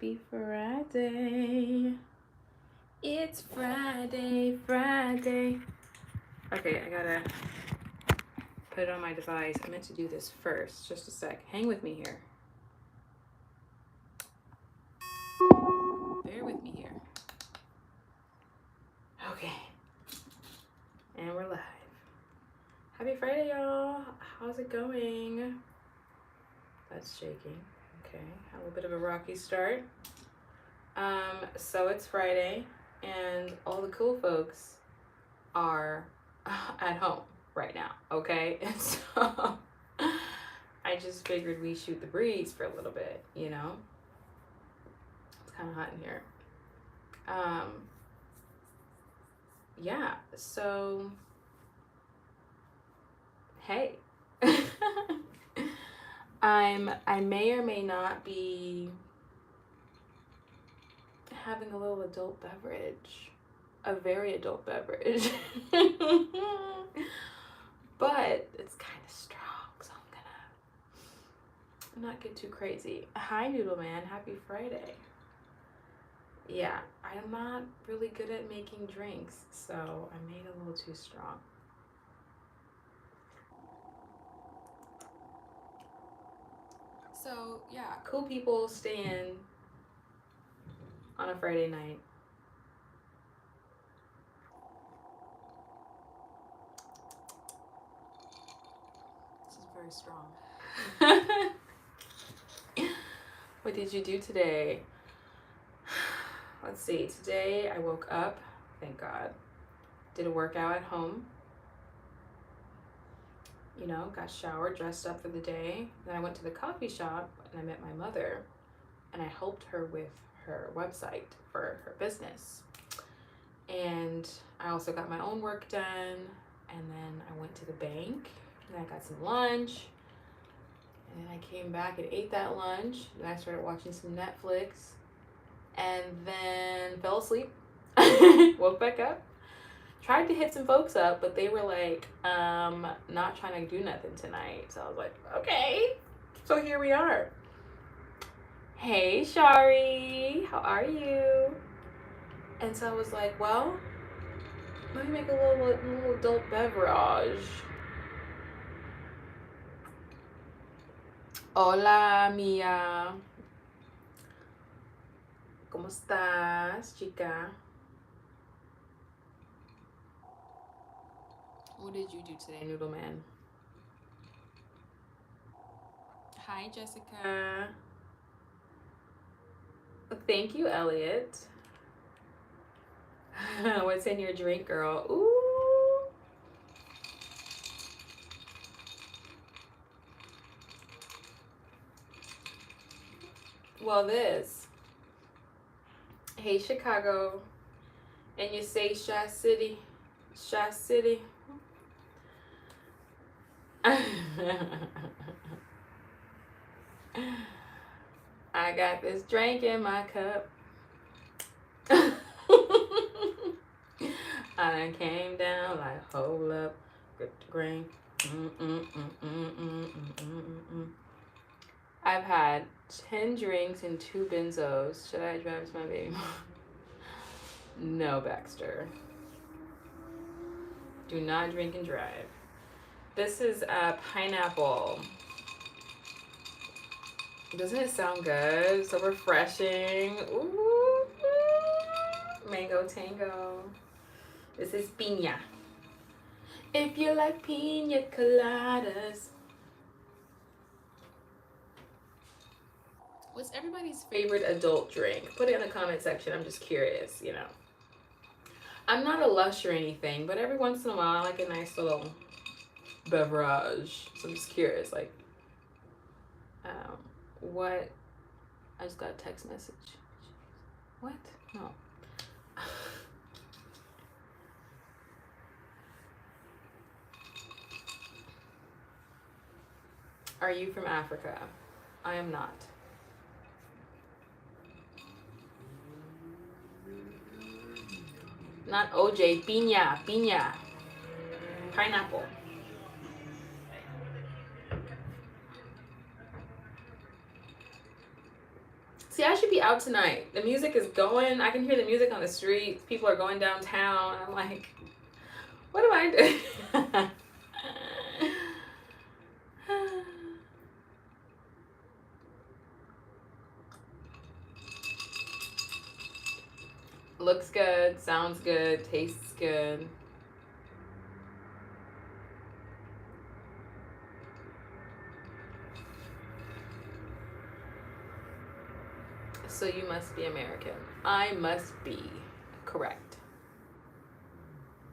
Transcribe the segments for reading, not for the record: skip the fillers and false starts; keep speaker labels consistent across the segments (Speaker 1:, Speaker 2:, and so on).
Speaker 1: Happy Friday. It's Friday. Okay, I gotta put it on my device. I meant to do this first. Just a sec. Hang with me here. Bear with me here. Okay. And we're live. Happy Friday, y'all. How's it going? That's shaking. Okay, had a little bit of a rocky start. So it's Friday, and all the cool folks are at home right now, okay? And so I just figured we shoot the breeze for a little bit, you know? It's kind of hot in here. Yeah, so, hey. I may or may not be having a little adult beverage, a very adult beverage, but it's kind of strong, so I'm gonna not get too crazy. Hi, Noodle Man, happy Friday. Yeah, I'm not really good at making drinks, so I made a little too strong. So yeah, cool people stay in on a Friday night. This is very strong. What did you do today? Let's see. Today I woke up, thank God. Did a workout at home. You know, got showered, dressed up for the day. Then I went to the coffee shop and I met my mother and I helped her with her website for her business. And I also got my own work done. And then I went to the bank and I got some lunch. And then I came back and ate that lunch. Then I started watching some Netflix and then fell asleep. Woke back up. Tried to hit some folks up, but they were like, not trying to do nothing tonight. So I was like, okay. So here we are. Hey, Shari, how are you? And so I was like, well, let me make a little adult beverage. Hola, Mia. ¿Cómo estás, chica? What did you do today, Noodle Man? Hi, Jessica. Thank you, Elliot. What's in your drink, girl? Ooh. Well, this. Hey, Chicago. And you say Shy City. Shy City. I got this drink in my cup. I done came down like, hold up, grip the grain. I've had 10 drinks and 2 benzos. Should I drive to my baby mom? No, Baxter. Do not drink and drive. This is pineapple. Doesn't it sound good? So refreshing. Ooh, mango tango. This is piña. If you like piña coladas. What's everybody's favorite adult drink? Put it in the comment section. I'm just curious, you know. I'm not a lush or anything, but every once in a while I like a nice little beverage. So I'm just curious, like, what? I just got a text message. What? No. Are you from Africa? I am not. Not OJ, piña, pineapple. See, I out tonight. The music is going. I can hear the music on the streets. People are going downtown. I'm like, what am I doing? Looks good, sounds good, tastes good. So you must be American. I must be. Correct.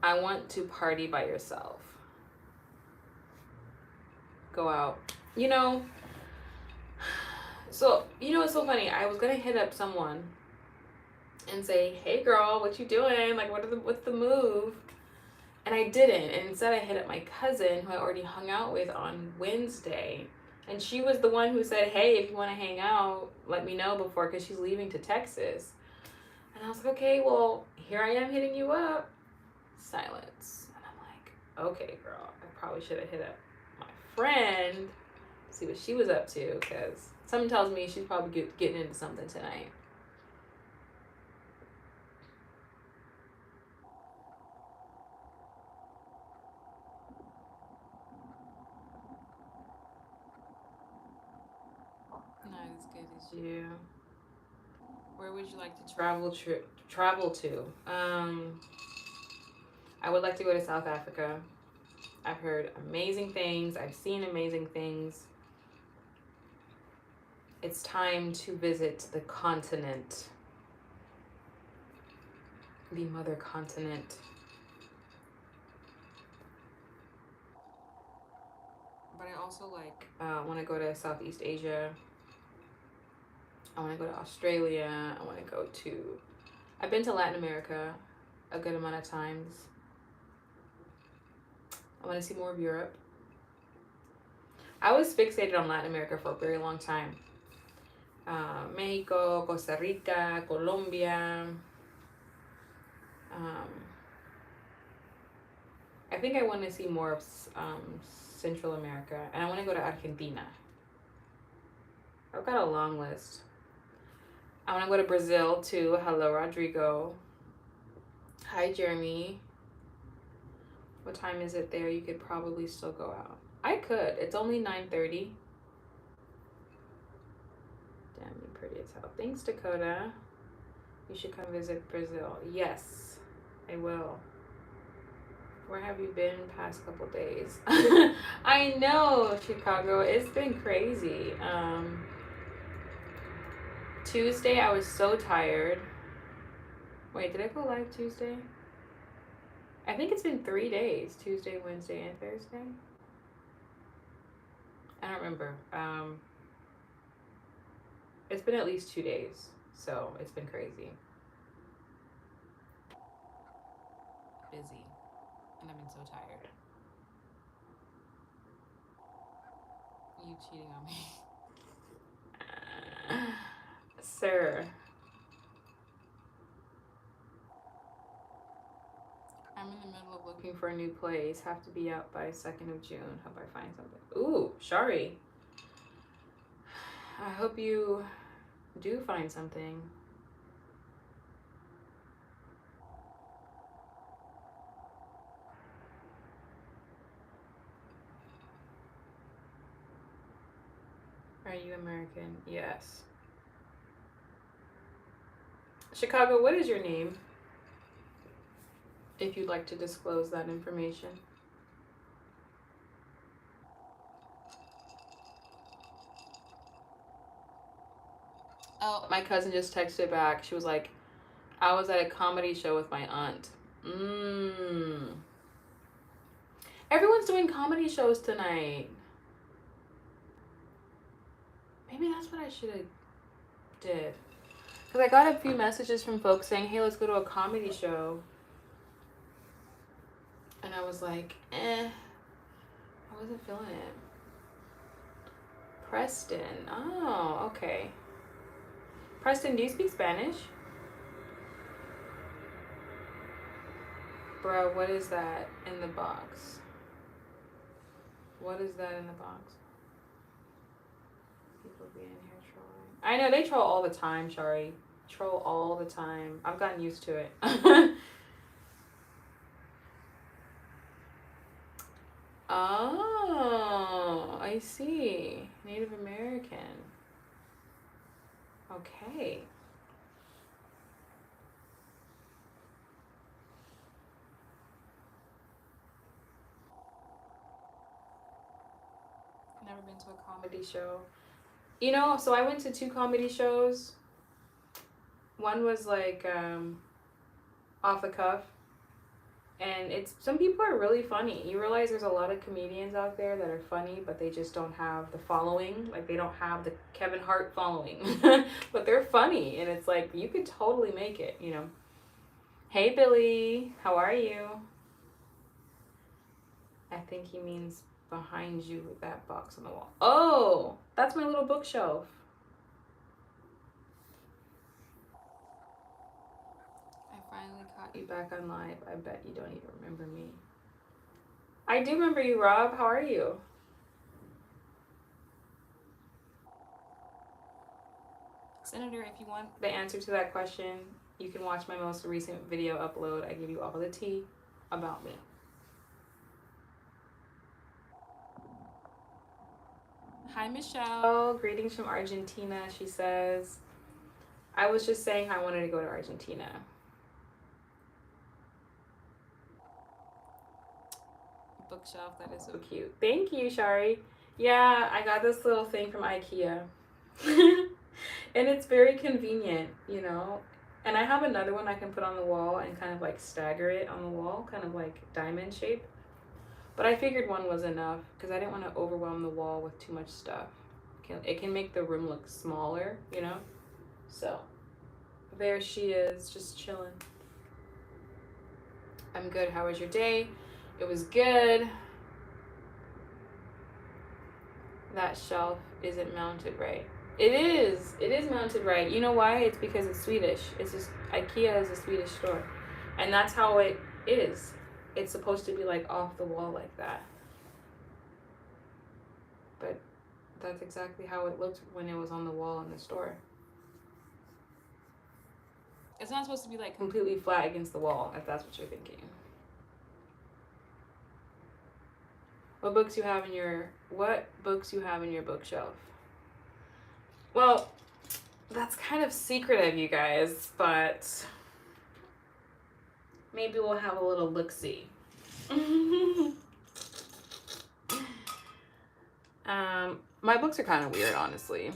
Speaker 1: I want to party by yourself. Go out. You know, so, you know, it's so funny. I was going to hit up someone and say, hey girl, what you doing? Like, what's the move? And I didn't. And instead I hit up my cousin who I already hung out with on Wednesday. And she was the one who said, hey, if you want to hang out, let me know before, because she's leaving to Texas. And I was like, okay, well, here I am hitting you up. Silence. And I'm like, okay, girl, I probably should have hit up my friend, see what she was up to, because something tells me she's probably getting into something tonight. Not as good as you. Where would you like to travel to? I would like to go to South Africa. I've heard amazing things. I've seen amazing things. It's time to visit the continent. The mother continent. But I also want to go to Southeast Asia. I want to go to Australia. I want to go to... I've been to Latin America a good amount of times. I want to see more of Europe. I was fixated on Latin America for a very long time. Mexico, Costa Rica, Colombia. I think I want to see more of Central America. And I want to go to Argentina. I've got a long list. I want to go to Brazil too. Hello, Rodrigo. Hi, Jeremy. What time is it there? You could probably still go out. I could. It's only 9:30. Damn, you pretty as hell. Thanks, Dakota. You should come visit Brazil. Yes, I will. Where have you been past couple days? I know, Chicago. It's been crazy. Tuesday, I was so tired. Wait, did I go live Tuesday? I think it's been 3 days. Tuesday, Wednesday, and Thursday. I don't remember. It's been at least 2 days. So it's been crazy. Busy. And I've been so tired. You cheating on me. Sir. I'm in the middle of looking for a new place. Have to be out by 2nd of June. Hope I find something. Ooh, Shari. I hope you do find something. Are you American? Yes. Chicago, what is your name? If you'd like to disclose that information. Oh, my cousin just texted back. She was like, I was at a comedy show with my aunt. Everyone's doing comedy shows tonight. Maybe that's what I should have did. Because I got a few messages from folks saying, hey, let's go to a comedy show. And I was like, I wasn't feeling it. Preston. Oh, okay. Preston, do you speak Spanish? Bro, what is that in the box? What is that in the box? People being here trolling. I know they troll all the time, Shari. Troll all the time. I've gotten used to it. Oh, I see. Native American. Okay. Never been to a comedy show. You know, so I went to 2 comedy shows. One was like off the cuff, and it's some people are really funny. You realize there's a lot of comedians out there that are funny, but they just don't have the following. Like they don't have the Kevin Hart following, but they're funny, and it's like you could totally make it. You know. Hey Billy, how are you? I think he means behind you with that box on the wall. Oh, that's my little bookshelf. I finally caught you back on live. I bet you don't even remember me. I do remember you, Rob. How are you? Senator, if you want the answer to that question, you can watch my most recent video upload. I give you all the tea about me. Hi, Michelle. Greetings from Argentina, she says. I was just saying I wanted to go to Argentina. Bookshelf, that is so cute. Thank you, Shari. Yeah, I got this little thing from IKEA. And it's very convenient, you know. And I have another one I can put on the wall and kind of like stagger it on the wall, kind of like diamond shape. But I figured one was enough because I didn't want to overwhelm the wall with too much stuff. It can make the room look smaller, you know. So there she is, just chilling. I'm good. How was your day? It was good. That shelf isn't mounted right. It is. It is mounted right. You know why? It's because it's Swedish. It's just IKEA is a Swedish store, and that's how it is. It's supposed to be like off the wall like that. But that's exactly how it looked when it was on the wall in the store. It's not supposed to be like completely flat against the wall, if that's what you're thinking. What books you have in your bookshelf? Well, that's kind of secretive, you guys, but maybe we'll have a little look-see. My books are kind of weird, honestly.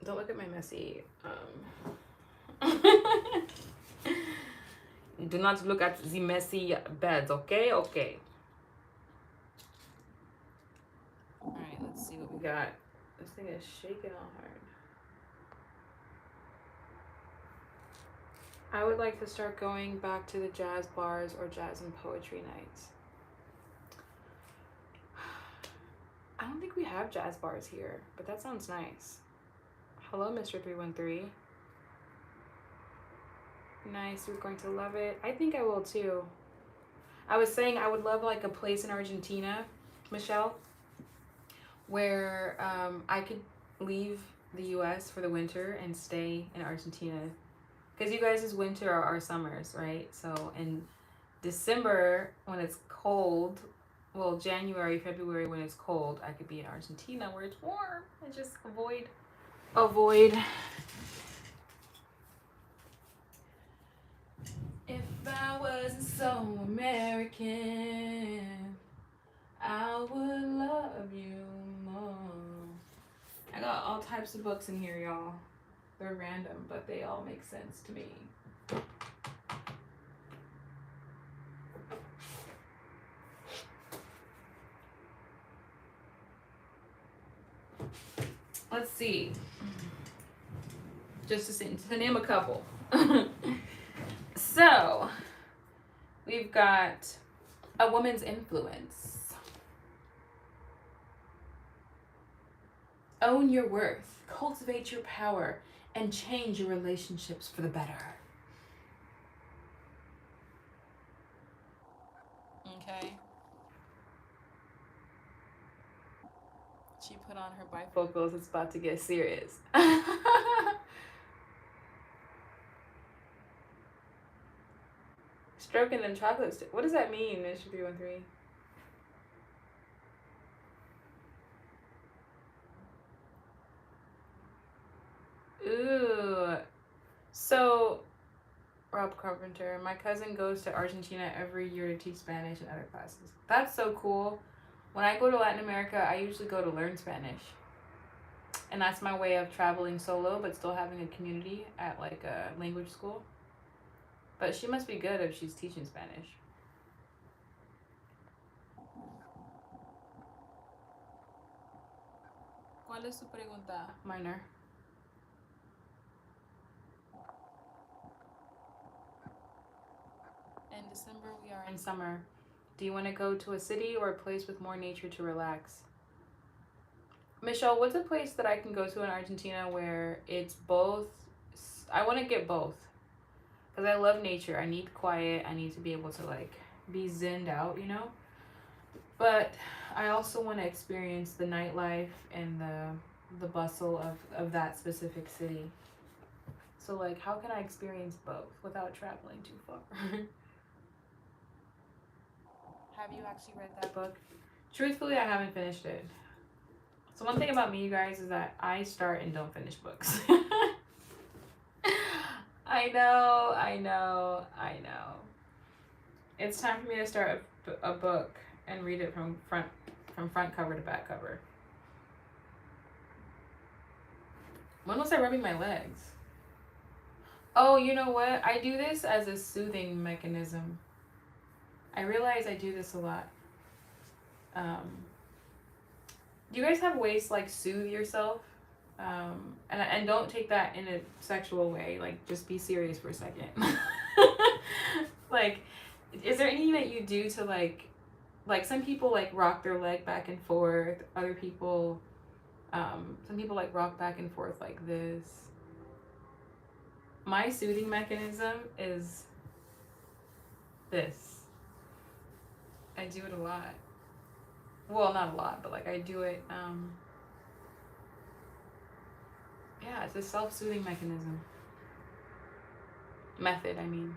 Speaker 1: Don't look at my messy. Do not look at the messy beds, okay? Okay. All right, let's see what we got. This thing is shaking all hard. I would like to start going back to the jazz bars or jazz and poetry nights. I don't think we have jazz bars here, but that sounds nice. Hello, Mr. 313. Nice, you're going to love it. I think I will too. I was saying I would love like a place in Argentina, Michelle, where I could leave the US for the winter and stay in Argentina. Because you guys' winter are our summers, right? So in December, when it's cold, well, January, February, when it's cold, I could be in Argentina where it's warm and just avoid. If I wasn't so American, I would love you more. I got all types of books in here, y'all. They're random, but they all make sense to me. Let's see. Just to name a couple. So, we've got A Woman's Influence. Own your worth, cultivate your power, and change your relationships for the better. Okay. She put on her focals. It's about to get serious. Stroking them chocolates. What does that mean, Mr. 313? Ooh. So, Rob Carpenter, my cousin goes to Argentina every year to teach Spanish and other classes. That's so cool. When I go to Latin America, I usually go to learn Spanish. And that's my way of traveling solo, but still having a community at like a language school. But she must be good if she's teaching Spanish. ¿Cuál es su pregunta, Minor? In December, we are in summer. Do you want to go to a city or a place with more nature to relax? Michelle, what's a place that I can go to in Argentina where it's both? I want to get both. Because I love nature. I need quiet. I need to be able to like be zenned out, you know? But I also want to experience the nightlife and the bustle of that specific city. So like, how can I experience both without traveling too far? Have you actually read that book? Truthfully, I haven't finished it. So one thing about me, you guys, is that I start and don't finish books. I know. It's time for me to start a book and read it from front cover to back cover. When was I rubbing my legs? Oh, you know what? I do this as a soothing mechanism. I realize I do this a lot. Do you guys have ways to like soothe yourself? And don't take that in a sexual way. Like, just be serious for a second. Like, is there anything that you do to like some people like rock their leg back and forth. Other people, some people like rock back and forth like this. My soothing mechanism is this. I do it a lot. Well, not a lot, but like I do it, yeah, it's a self-soothing mechanism. Method, I mean.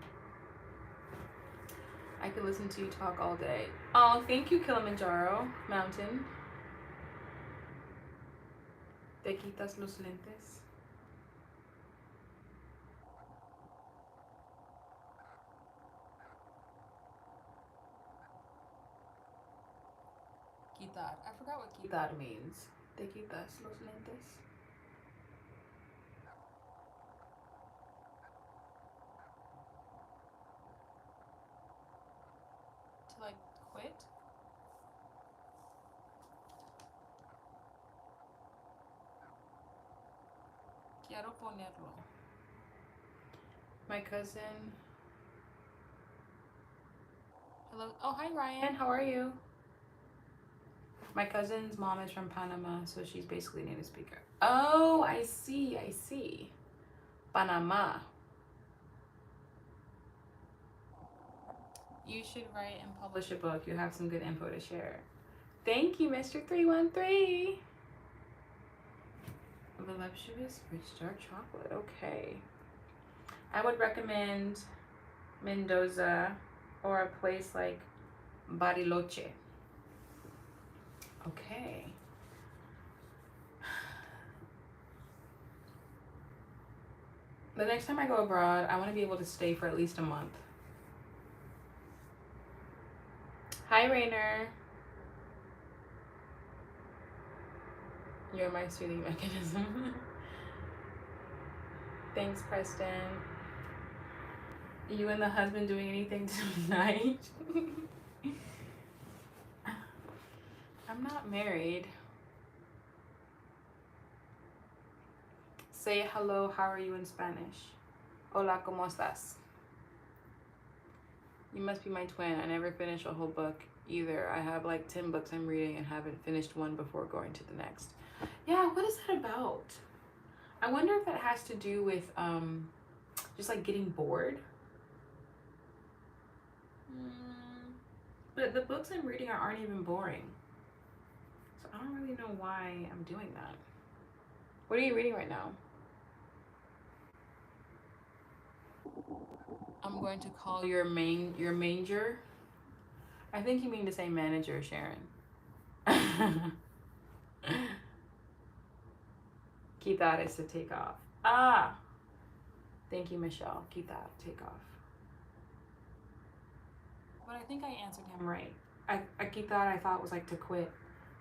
Speaker 1: I could listen to you talk all day. Oh, thank you, Kilimanjaro Mountain. ¿Te quitas los lentes? Quitar. I forgot what quitar means. ¿Te quitas los lentes? To like quit? Quiero ponerlo. My cousin. Hello. Oh, hi, Ryan. How are you? My cousin's mom is from Panama, so she's basically a native speaker. Oh, I see. Panama. You should write and publish a book. You have some good info to share. Thank you, Mr. 313. Voluptuous rich dark chocolate. Okay. I would recommend Mendoza or a place like Bariloche. Okay. The next time I go abroad, I want to be able to stay for at least a month. Hi, Rainer. You're my soothing mechanism. Thanks, Preston. You and the husband doing anything tonight? I'm not married. Say hello, how are you in Spanish? Hola, ¿cómo estás? You must be my twin. I never finish a whole book either. I have like 10 books I'm reading and haven't finished one before going to the next. Yeah, what is that about? I wonder if that has to do with just like getting bored. But the books I'm reading aren't even boring. So I don't really know why I'm doing that. What are you reading right now? I'm going to call your manger. I think you mean to say manager, Sharon. Quitar is to take off. Ah! Thank you, Michelle. Quitar, take off. But I think I answered him right. Quitar I thought was like to quit.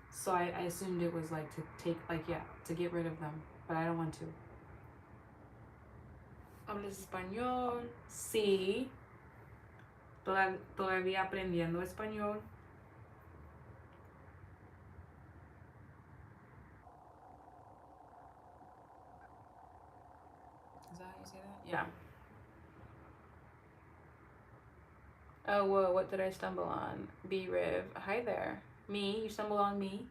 Speaker 1: So I assumed it was like to take, like, yeah, to get rid of them. But I don't want to. ¿Hablas español? Sí. Todavía aprendiendo español. Is that how you say that? Yeah. Oh, whoa, what did I stumble on? B-Riv. Hi there. Me? You stumbled on me?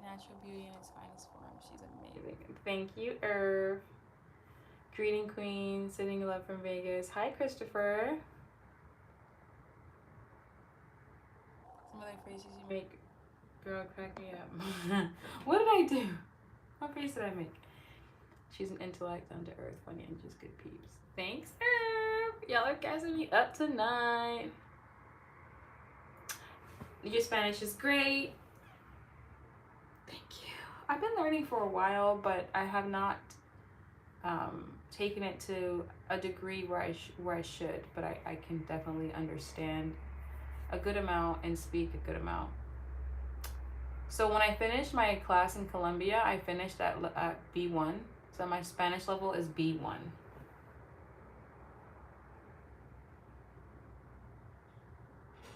Speaker 1: Natural beauty in its finest form. She's amazing. Thank you, Irv. Greeting Queen, sending love from Vegas. Hi, Christopher. Some of the phrases you make, girl, crack me up. What did I do? What face did I make? She's an intellect, down to earth, funny, and just good peeps. Thanks, Irv. Y'all are gassing me up tonight. Your Spanish is great. Thank you. I've been learning for a while, but I have not taken it to a degree where I should. But I can definitely understand a good amount and speak a good amount. So when I finished my class in Colombia, I finished at B1. So my Spanish level is B1.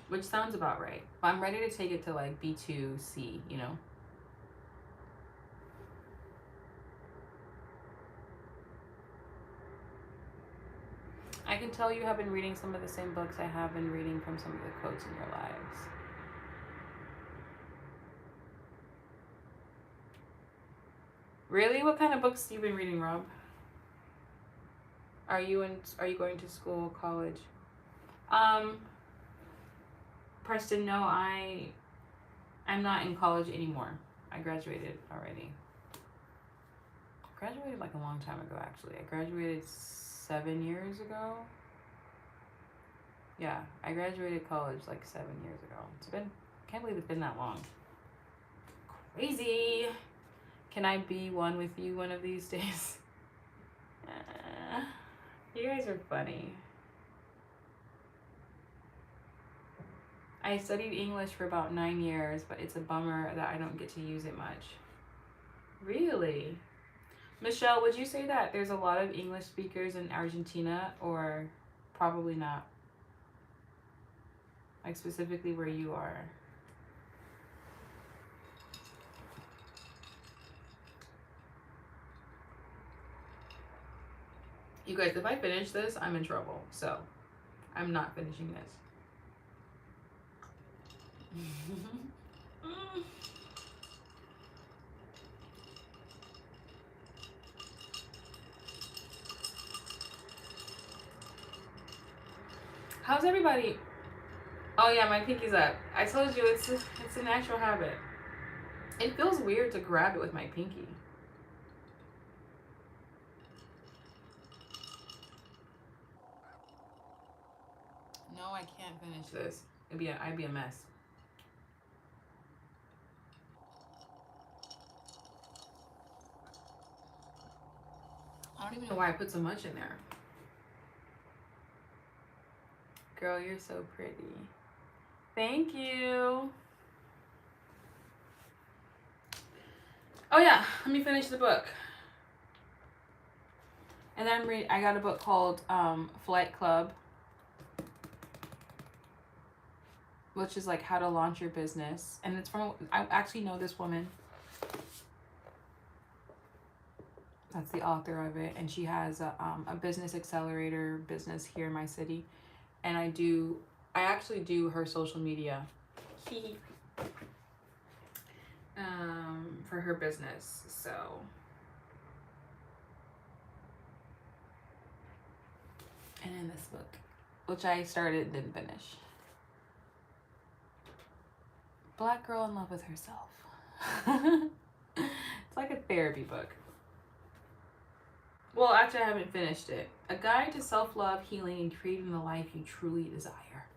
Speaker 1: Which sounds about right. But I'm ready to take it to like B2C, you know? I can tell you have been reading some of the same books I have been reading from some of the quotes in your lives. Really? What kind of books have you been reading, Rob? Are you going to school, college? Preston, no, I'm not in college anymore. I graduated already. Graduated like a long time ago, actually. I graduated 7 years ago. Yeah, I graduated college like 7 years ago. Can't believe it's been that long. Crazy. Can I be one with you one of these days? You guys are funny. I studied English for about 9 years, but it's a bummer that I don't get to use it much. Really? Michelle, would you say that there's a lot of English speakers in Argentina, or probably not? Like specifically where you are? You guys, if I finish this, I'm in trouble. So, I'm not finishing this. How's everybody? Oh yeah, my pinky's up. I told you it's a natural habit. It feels weird to grab it with my pinky. No, I can't finish this. I'd be a mess. I don't even know why I put so much in there. Girl, you're so pretty. Thank you. Oh yeah, let me finish the book. And then I got a book called Flight Club, which is like how to launch your business. And it's from, I actually know this woman. That's the author of it. And she has a business accelerator business here in my city. And I actually do her social media for her business. So and in this book, which I started and didn't finish. Black girl in love with herself. It's like a therapy book. Well, actually, I haven't finished it. A guide to self-love, healing, and creating the life you truly desire.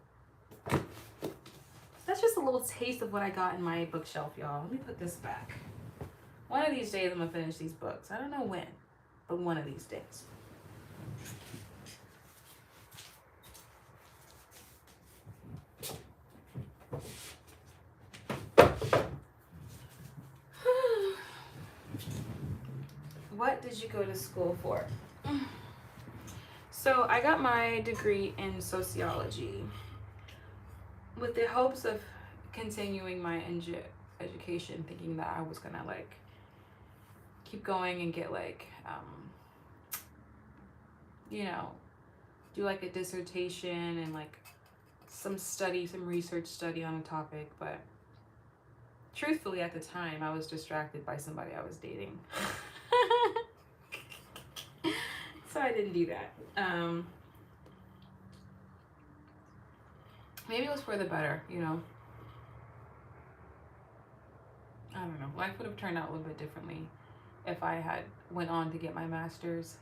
Speaker 1: That's just a little taste of what I got in my bookshelf, y'all. Let me put this back. One of these days, I'm gonna finish these books. I don't know when, but one of these days. What did you go to school for? So I got my degree in sociology with the hopes of continuing my education, thinking that I was gonna like keep going and get like you know, do like a dissertation and like some research study on a topic. But truthfully, at the time, I was distracted by somebody I was dating. So I didn't do that. Maybe it was for the better, you know. I don't know. Life would have turned out a little bit differently if I had went on to get my master's.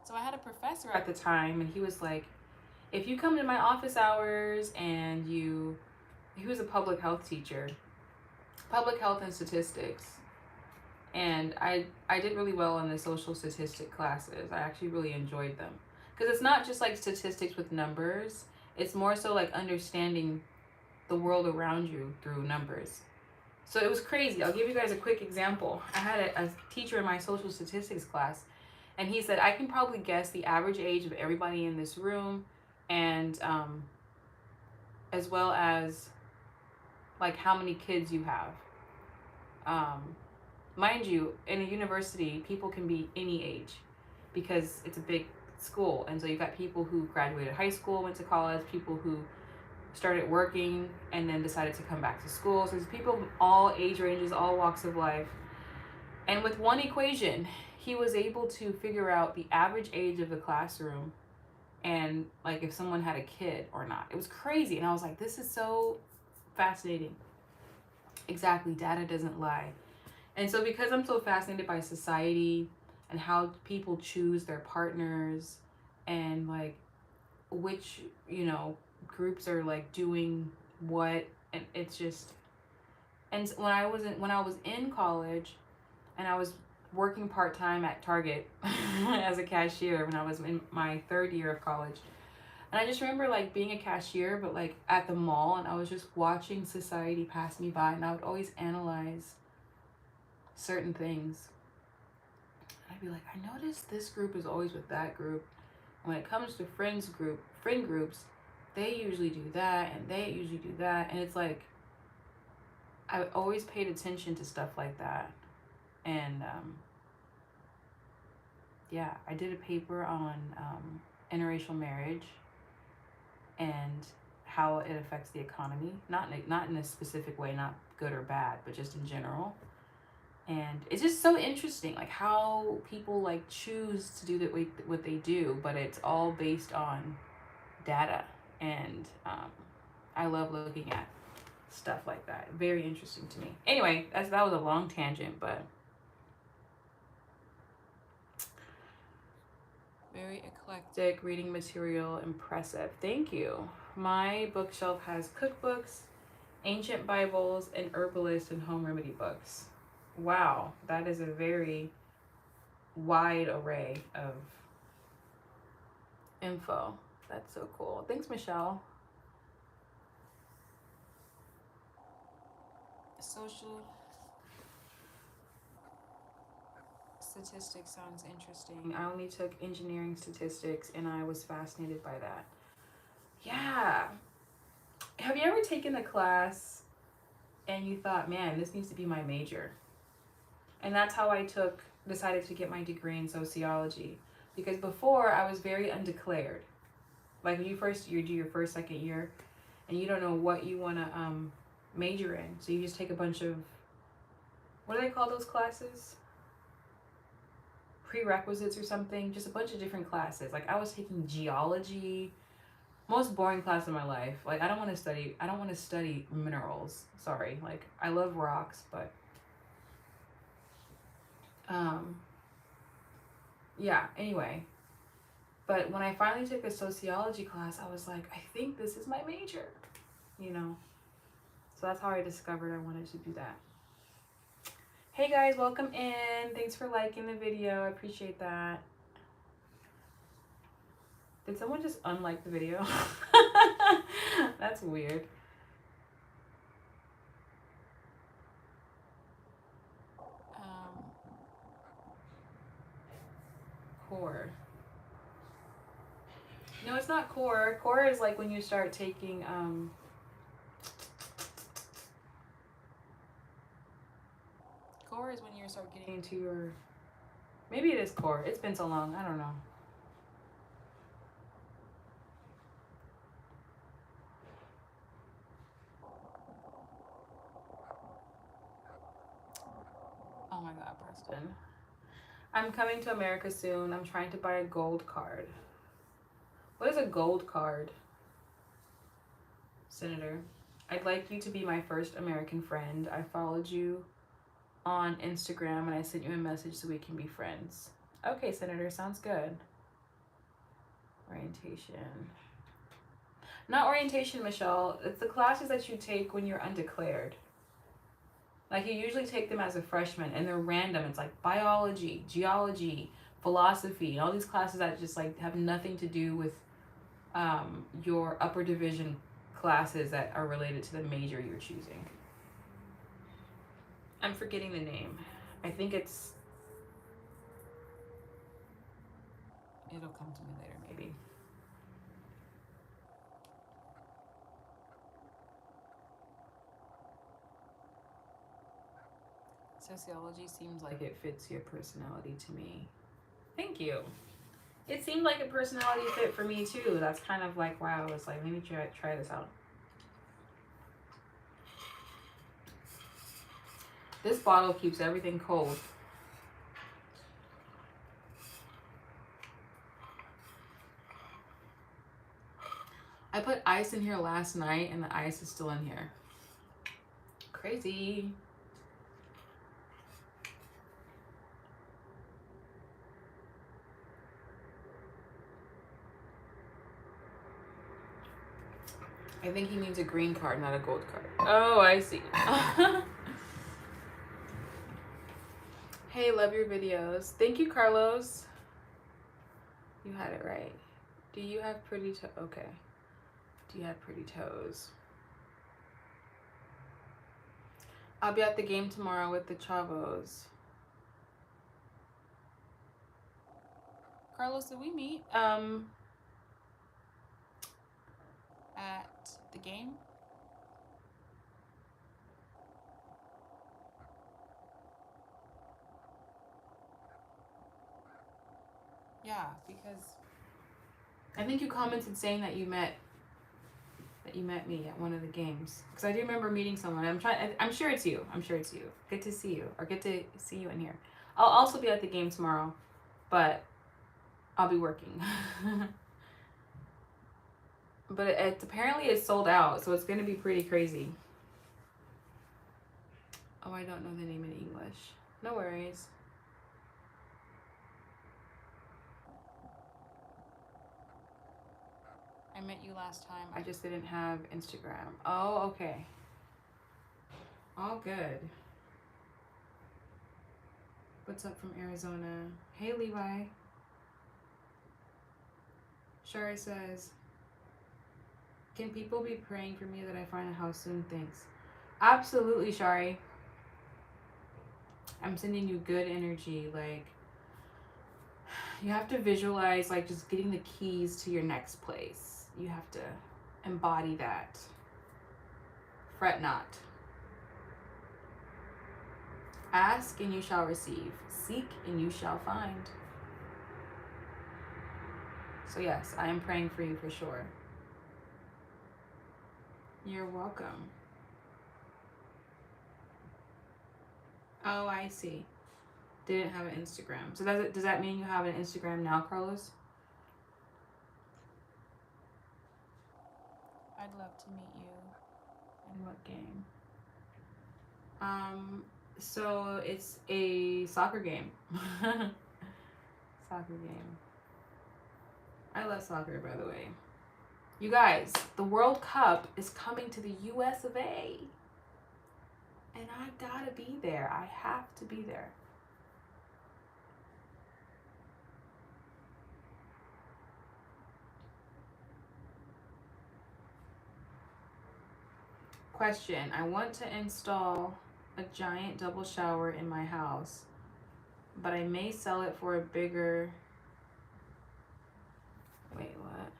Speaker 1: So I had a professor at the time, and he was like, if you come to my office hours and he was a public health teacher, public health and statistics. And I did really well in the social statistic classes. I actually really enjoyed them. Because it's not just like statistics with numbers. It's more so like understanding the world around you through numbers. So it was crazy. I'll give you guys a quick example. I had a teacher in my social statistics class, and he said, I can probably guess the average age of everybody in this room, and as well as like how many kids you have. Mind you, in a university, people can be any age because it's a big school. And so you've got people who graduated high school, went to college, people who started working and then decided to come back to school. So there's people of all age ranges, all walks of life. And with one equation, he was able to figure out the average age of the classroom and like if someone had a kid or not. It was crazy. And I was like, this is so fascinating. Exactly, data doesn't lie. And so because I'm so fascinated by society and how people choose their partners and like which, you know, groups are like doing what, and it's just, and when I was in college and I was working part-time at Target as a cashier when I was in my 3rd year of college. And I just remember like being a cashier, but like at the mall, and I was just watching society pass me by, and I would always analyze certain things. I'd be like, I noticed this group is always with that group. When it comes to friend groups, they usually do that and they usually do that. And it's like, I always paid attention to stuff like that. And yeah, I did a paper on interracial marriage and how it affects the economy. Not in a specific way, not good or bad, but just in general. And it's just so interesting, like how people like choose to do that, what they do, but it's all based on data. And I love looking at stuff like that. Very interesting to me. Anyway, that was a long tangent, but very eclectic reading material, impressive. Thank you. My bookshelf has cookbooks, ancient Bibles, and herbalist and home remedy books. Wow, that is a very wide array of info. That's so cool. Thanks, Michelle. Social statistics sounds interesting. I only took engineering statistics and I was fascinated by that. Yeah. Have you ever taken a class and you thought, man, this needs to be my major? And that's how I decided to get my degree in sociology. Because before, I was very undeclared. Like when you do your first, second year, and you don't know what you want to major in. So you just take a bunch of, what do they call those classes? Prerequisites or something. Just a bunch of different classes. Like I was taking geology. most boring class in my life. Like, I don't want to study minerals. Sorry. Like, I love rocks, but yeah, anyway. But when I finally took a sociology class, I was like, I think this is my major, you know. So that's how I discovered I wanted to do that. Hey guys, welcome in. Thanks for liking the video. I appreciate that. Did someone just unlike the video? That's weird. Core. No, it's not core. Core is like when you start taking core is when you start getting into your, maybe it is core. It's been so long. I don't know. Oh my God, Preston. I'm coming to America soon. I'm trying to buy a gold card. What is a gold card? Senator, I'd like you to be my first American friend. I followed you on Instagram and I sent you a message so we can be friends. Okay, Senator, sounds good. Orientation. Not orientation, Michelle. It's the classes that you take when you're undeclared. Like, you usually take them as a freshman and they're random. It's like biology, geology, philosophy, and all these classes that just like have nothing to do with your upper division classes that are related to the major you're choosing. I'm forgetting the name. I think it'll come to me later maybe. Sociology seems like it fits your personality to me. Thank you. It seemed like a personality fit for me too. That's kind of like why I was like, let me try this out. This bottle keeps everything cold. I put ice in here last night and the ice is still in here. Crazy. I think he means a green card, not a gold card. Oh, I see. Hey, love your videos. Thank you, Carlos. You had it right. Do you have pretty toes? Okay. Do you have pretty toes? I'll be at the game tomorrow with the Chavos. Carlos, did we meet at the game? Yeah, because I think you commented saying that you met me at one of the games. Because I do remember meeting someone. I'm sure it's you. I'm sure it's you. Good to see you, or good to see you in here. I'll also be at the game tomorrow, but I'll be working. But apparently it's sold out, so it's gonna be pretty crazy. Oh, I don't know the name in English. No worries. I met you last time. I just didn't have Instagram. Oh, okay. All good. What's up from Arizona? Hey, Levi. Shari says, can people be praying for me that I find a house soon? Thanks. Absolutely, Shari. I'm sending you good energy. Like, you have to visualize, like, just getting the keys to your next place. You have to embody that. Fret not. Ask and you shall receive. Seek and you shall find. So yes, I am praying for you for sure. You're welcome. Oh, I see. Didn't have an Instagram. So does that mean you have an Instagram now, Carlos? to meet you. And what game? So it's a soccer game. Soccer game. I love soccer, by the way. You guys, the World Cup is coming to the US of A. And I gotta be there. I have to be there. Question. I want to install a giant double shower in my house, but I may sell it for a bigger... Wait, what?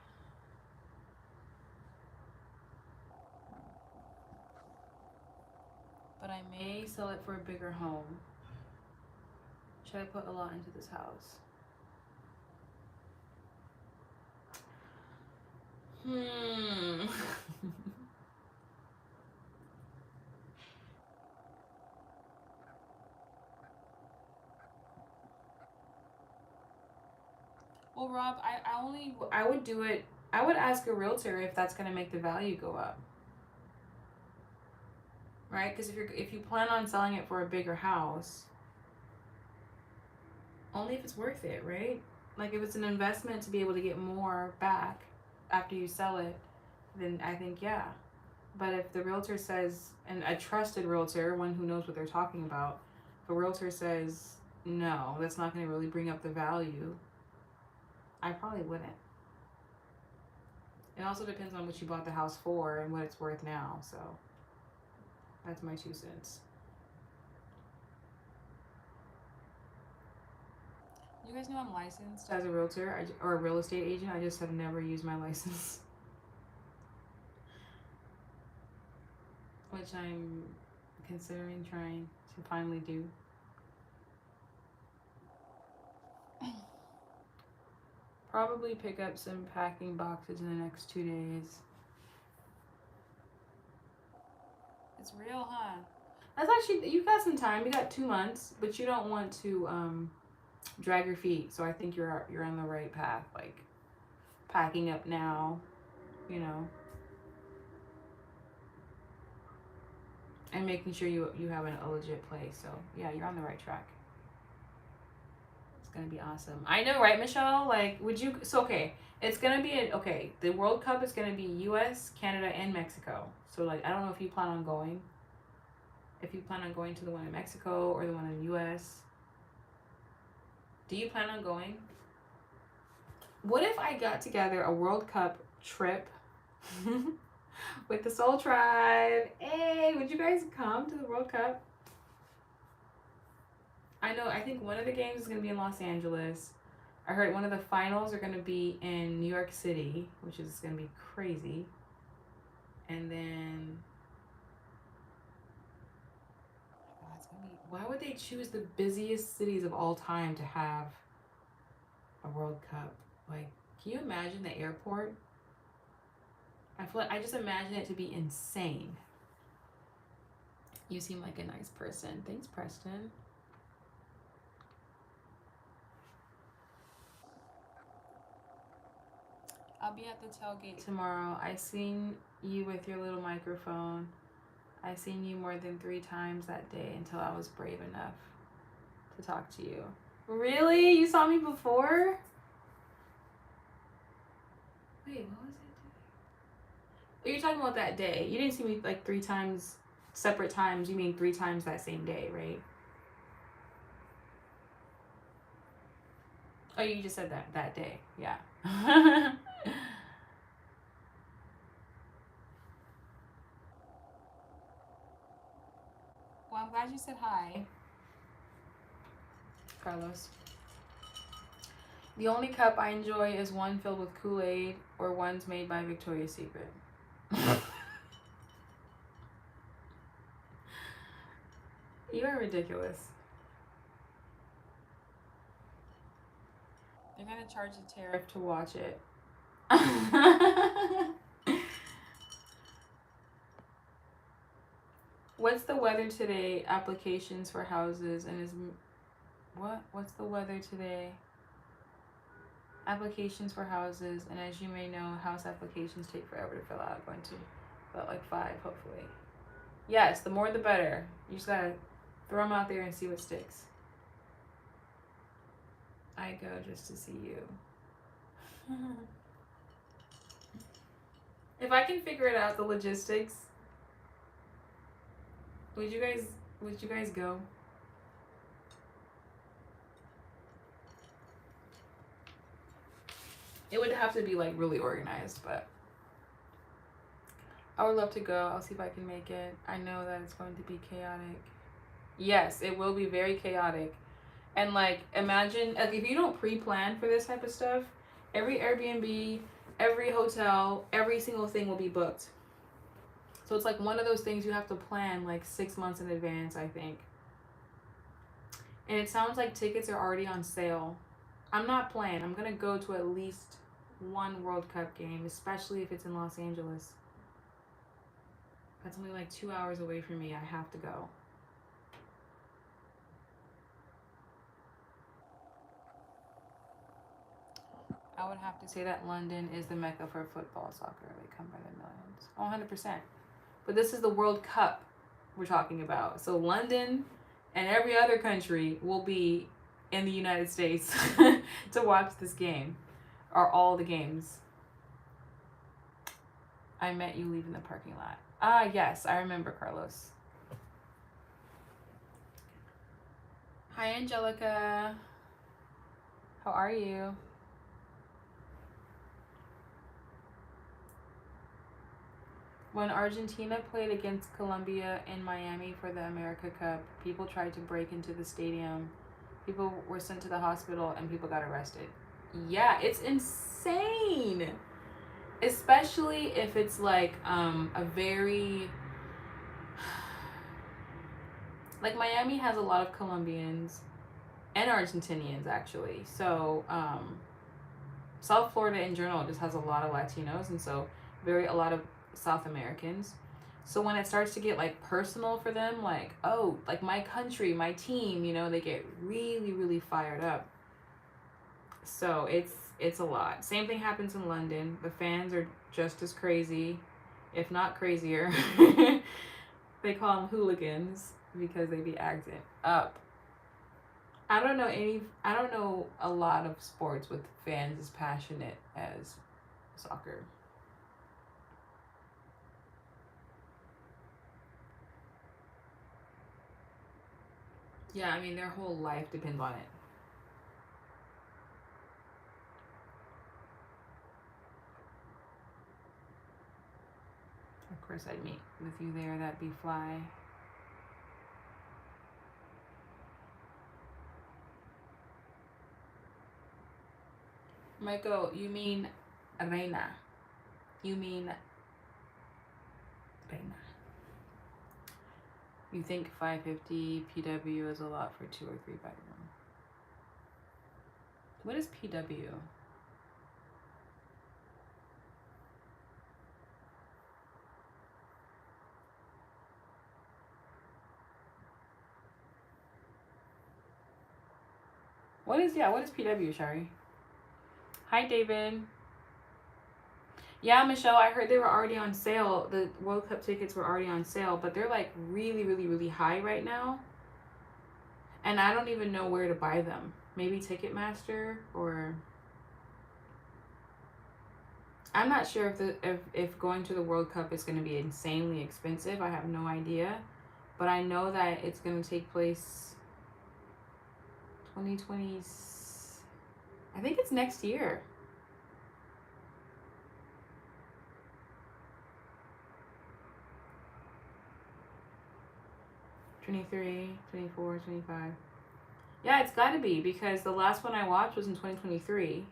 Speaker 1: But I may sell it for a bigger home. Should I put a lot into this house? Well, Rob, I would do it. I would ask a realtor if that's going to make the value go up. Right? Because if you plan on selling it for a bigger house, only if it's worth it, right? Like if it's an investment to be able to get more back after you sell it, then I think yeah. But if the realtor says, and a trusted realtor, one who knows what they're talking about, if a realtor says no, that's not going to really bring up the value, I probably wouldn't. It also depends on what you bought the house for and what it's worth now, so that's my 2 cents. You guys know I'm licensed as a realtor or a real estate agent. I just have never used my license. Which I'm considering trying to finally do. Probably pick up some packing boxes in the next 2 days. It's real, huh? That's actually, you got some time. You got 2 months, but you don't want to drag your feet. So I think you're on the right path. Like packing up now, you know, and making sure you have a legit place. So yeah, you're on the right track. It's gonna be awesome. I know, right, Michelle? Like, would you? So okay, it's gonna be okay. The World Cup is gonna be U.S., Canada, and Mexico. So like, I don't know if you plan on going. If you plan on going to the one in Mexico or the one in U.S. Do you plan on going? What if I got together a World Cup trip with the Soul Tribe? Hey, would you guys come to the World Cup? I know, I think one of the games is going to be in Los Angeles. I heard one of the finals are going to be in New York City, which is going to be crazy. And then... Why would they choose the busiest cities of all time to have a World Cup? Like, can you imagine the airport? I feel like I just imagine it to be insane. You seem like a nice person. Thanks, Preston. I'll be at the tailgate tomorrow. I seen you with your little microphone. I seen you more than 3 times that day until I was brave enough to talk to you. Really? You saw me before? Wait, what was it? Oh, you're talking about that day. You didn't see me like 3 times, separate times. You mean 3 times that same day, right? Oh, you just said that day. Yeah. Well, I'm glad you said hi, Carlos. The only cup I enjoy is one filled with Kool-Aid or one's made by Victoria's Secret. You are ridiculous. They're gonna charge a tariff to watch it. What's the weather today? Applications for houses and is what? What's the weather today? Applications for houses, and as you may know, house applications take forever to fill out. Going to but like 5, hopefully. Yes, the more the better. You just gotta throw them out there and see what sticks. I go just to see you. If I can figure it out, the logistics, would you guys go? It would have to be like really organized, but I would love to go. I'll see if I can make it. I know that it's going to be chaotic. Yes, it will be very chaotic. And like, imagine, like, if you don't pre-plan for this type of stuff, every Airbnb, every hotel, every single thing will be booked. So it's like one of those things you have to plan like 6 months in advance, I think. And it sounds like tickets are already on sale. I'm not playing. I'm going to go to at least one World Cup game, especially if it's in Los Angeles. That's only like 2 hours away from me. I have to go. I would have to say that London is the mecca for football, soccer. They come by the millions. 100%. But this is the World Cup we're talking about. So London and every other country will be in the United States to watch this game. Or all the games. I met you leaving the parking lot. Ah, yes, I remember, Carlos. Hi, Angelica. How are you? When Argentina played against Colombia in Miami for the America Cup, people tried to break into the stadium. People were sent to the hospital and people got arrested. Yeah, it's insane. Especially if it's like a very... Like Miami has a lot of Colombians and Argentinians actually. So South Florida in general just has a lot of Latinos, and so a lot of South Americans. So when it starts to get like personal for them, like, oh, like my country, my team, you know, they get really, really fired up. So it's a lot. Same thing happens in London. The fans are just as crazy, if not crazier. They call them hooligans because they be acting up. I don't know a lot of sports with fans as passionate as soccer. Yeah, I mean, their whole life depends on it. Of course, I'd meet with you there. That'd be fly. Michael, you mean Reina. You mean Reina. You think 550 PW is a lot for 2 or 3 bedroom. What is PW? What is PW, Shari? Hi, David. Yeah, Michelle, I heard they were already on sale. The World Cup tickets were already on sale, but they're like really, really, really high right now. And I don't even know where to buy them. Maybe Ticketmaster, or I'm not sure if going to the World Cup is going to be insanely expensive. I have no idea. But I know that it's going to take place 2020. I think it's next year. '23, 24, 25. Yeah, it's got to be, because the last one I watched was in 2023.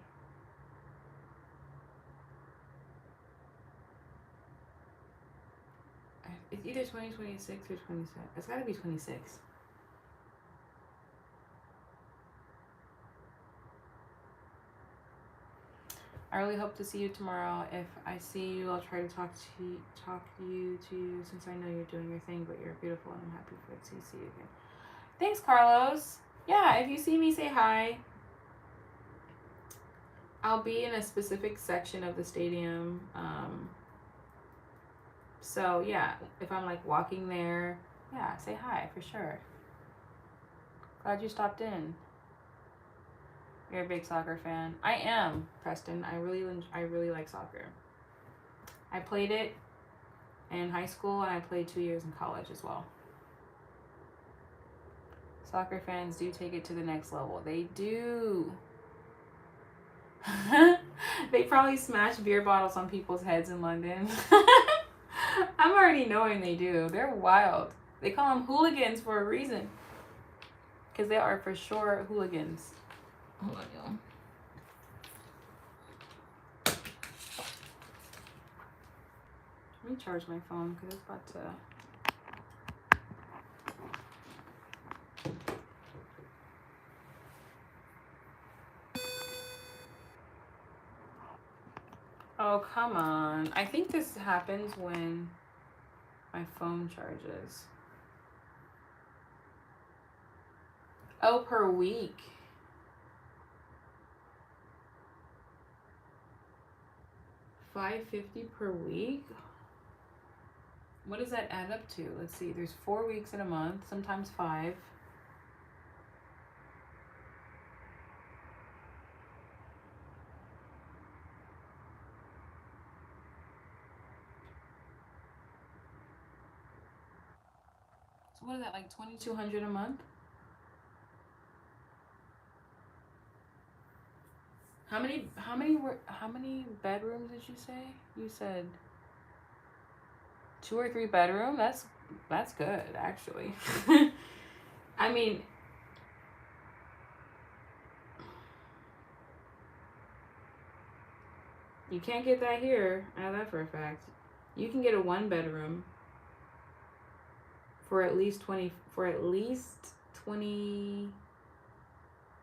Speaker 1: It's either 2026 or 27. It's got to be 26. I really hope to see you tomorrow. If I see you, I'll try to talk to you since I know you're doing your thing, but you're beautiful and I'm happy to see you again. Thanks, Carlos. Yeah, if you see me, say hi. I'll be in a specific section of the stadium. So yeah, if I'm like walking there, yeah, say hi for sure. Glad you stopped in. You're a big soccer fan. I am, Preston. I really like soccer. I played it in high school and I played 2 years in college as well. Soccer fans do take it to the next level. They do. They probably smash beer bottles on people's heads in London. I'm already knowing they do. They're wild. They call them hooligans for a reason. Because they are for sure hooligans. Hold on, y'all. Let me charge my phone because it's about to... Oh, come on. I think this happens when my phone charges. Oh, per week. $5.50 per week? What does that add up to? Let's see. There's 4 weeks in a month, sometimes 5. So what is that, like $2,200 a month? How many bedrooms did you say? You said 2 or 3 bedroom? That's good, actually. I mean, you can't get that here. I know that for a fact. You can get a 1 bedroom for at least 20,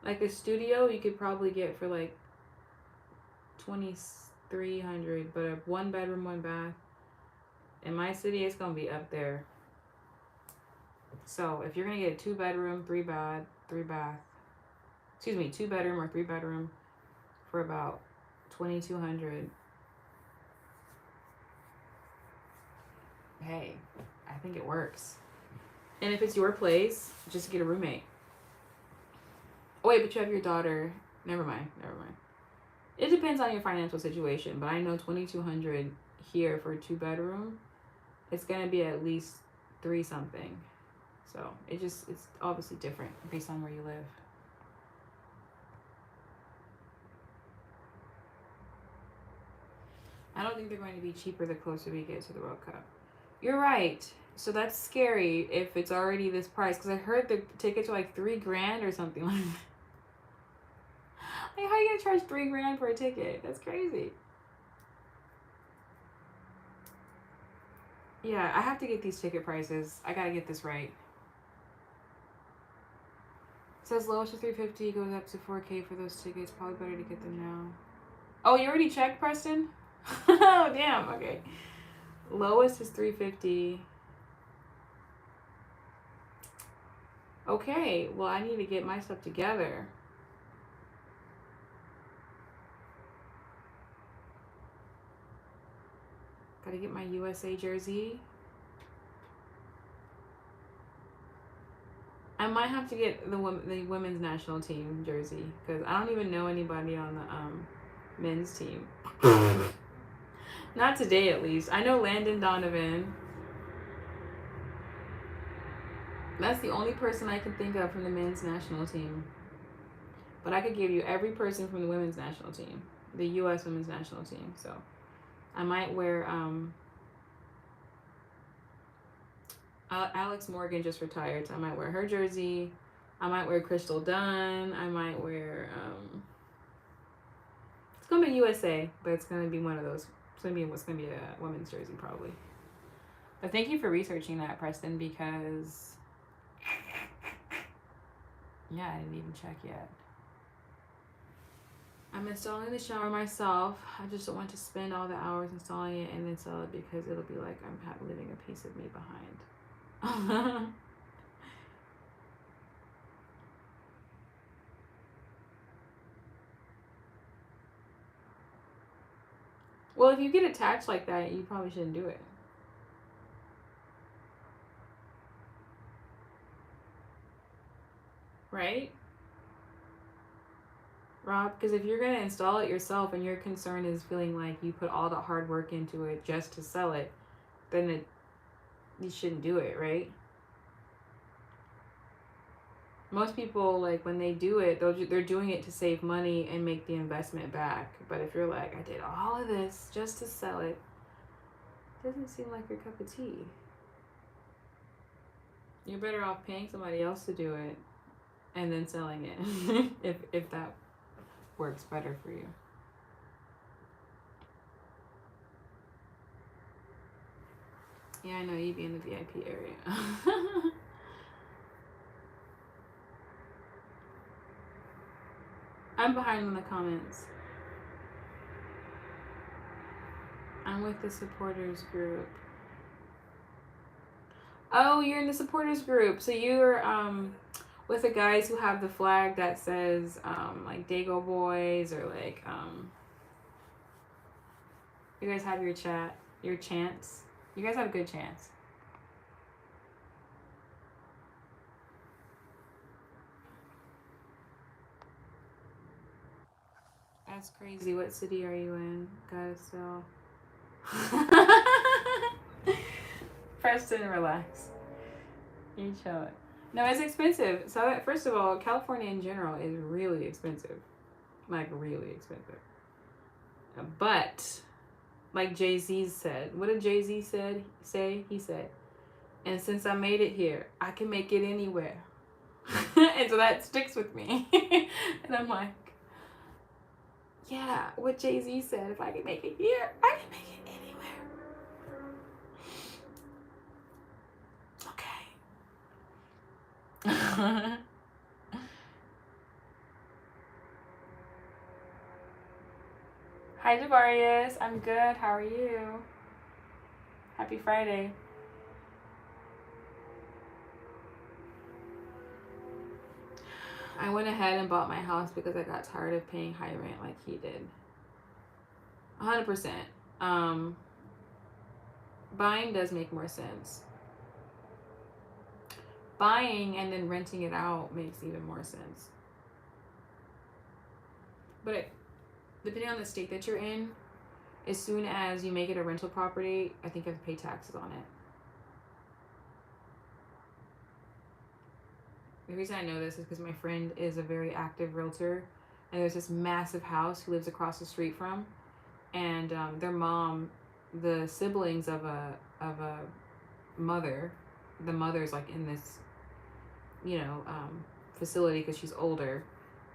Speaker 1: like a studio you could probably get for like 2,300, but a 1 bedroom, 1 bath in my city, it's gonna be up there. So if you're gonna get a 2 bedroom, 3 bath, 2 bedroom or 3 bedroom for about 2,200, hey, I think it works. And if it's your place, just get a roommate. Oh wait, but you have your daughter. Never mind. It depends on your financial situation, but I know 2,200 here for a 2 bedroom, it's gonna be at least 3 something. So it's obviously different based on where you live. I don't think they're going to be cheaper the closer we get to the World Cup. You're right. So that's scary if it's already this price, because I heard the tickets are like $3,000 or something like that. Like, how are you gonna charge $3,000 for a ticket? That's crazy. Yeah, I have to get these ticket prices. I gotta get this right. It says lowest to $350, goes up to $4K for those tickets. Probably better to get them now. Oh, you already checked, Preston? Oh, damn. Okay. Lowest is $350. Okay, well, I need to get my stuff together. Gotta get my USA jersey. I might have to get the women's national team jersey, because I don't even know anybody on the men's team. Not today, at least. I know Landon Donovan. That's the only person I can think of from the men's national team. But I could give you every person from the women's national team, the U.S. women's national team. So I might wear Alex Morgan just retired, so I might wear her jersey. I might wear Crystal Dunn. I might wear it's gonna be USA, but it's gonna be one of those. It's gonna be a women's jersey probably. But thank you for researching that, Preston, because yeah, I didn't even check yet. I'm installing the shower myself. I just don't want to spend all the hours installing it and then sell it, because it'll be like I'm leaving a piece of me behind. Well, if you get attached like that, you probably shouldn't do it. right? Rob, because if you're going to install it yourself and your concern is feeling like you put all the hard work into it just to sell it, then you shouldn't do it, right? Most people, like, when they do it, they're doing it to save money and make the investment back. But if you're like, I did all of this just to sell it, doesn't seem like your cup of tea. You're better off paying somebody else to do it and then selling it if that works better for you. Yeah, I know, you'd be in the VIP area. I'm behind in the comments. I'm with the supporters group. Oh, you're in the supporters group. So you're with the guys who have the flag that says like Dago Boys, or like you guys have your chants. You guys have a good chance. That's crazy. What city are you in? Gotta sell. Preston, relax. You chill it. No, it's expensive. So first of all, California in general is really expensive. Like, really expensive. But like Jay-Z said, what did Jay-Z say? He said, and since I made it here, I can make it anywhere. And so that sticks with me. And I'm like, yeah, what Jay-Z said, if I can make it here, I can make it anywhere. Okay. Hi, Javarius. I'm good. How are you? Happy Friday. I went ahead and bought my house because I got tired of paying high rent like he did. 100%. Buying does make more sense. Buying and then renting it out makes even more sense. But depending on the state that you're in, as soon as you make it a rental property, I think you have to pay taxes on it. The reason I know this is because my friend is a very active realtor, and there's this massive house he lives across the street from, and their mom, the siblings of a mother, the mother's like in this, facility because she's older,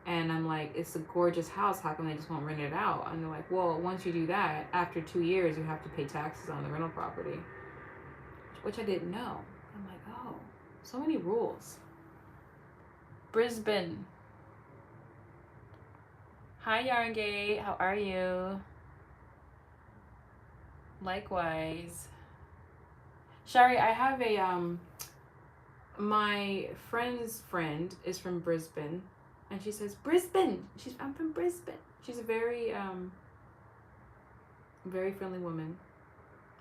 Speaker 1: and I'm like, it's a gorgeous house. How come they just won't rent it out? And they're like, well, once you do that, after 2 years, you have to pay taxes on the rental property, which I didn't know. I'm like, oh, so many rules. Brisbane. Hi, Yarngate. How are you? Likewise. Shari, I have my friend's friend is from Brisbane, and she says, Brisbane! I'm from Brisbane. She's a very, very friendly woman.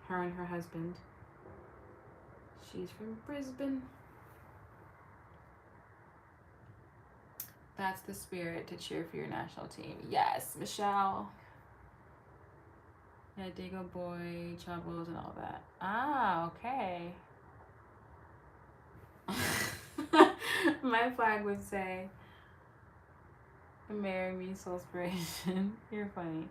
Speaker 1: Her and her husband. She's from Brisbane. That's the spirit, to cheer for your national team. Yes, Michelle. Yeah, Dago Boy, Chavos, and all that. Ah, okay. My flag would say, marry me, Soulspiration. You're funny.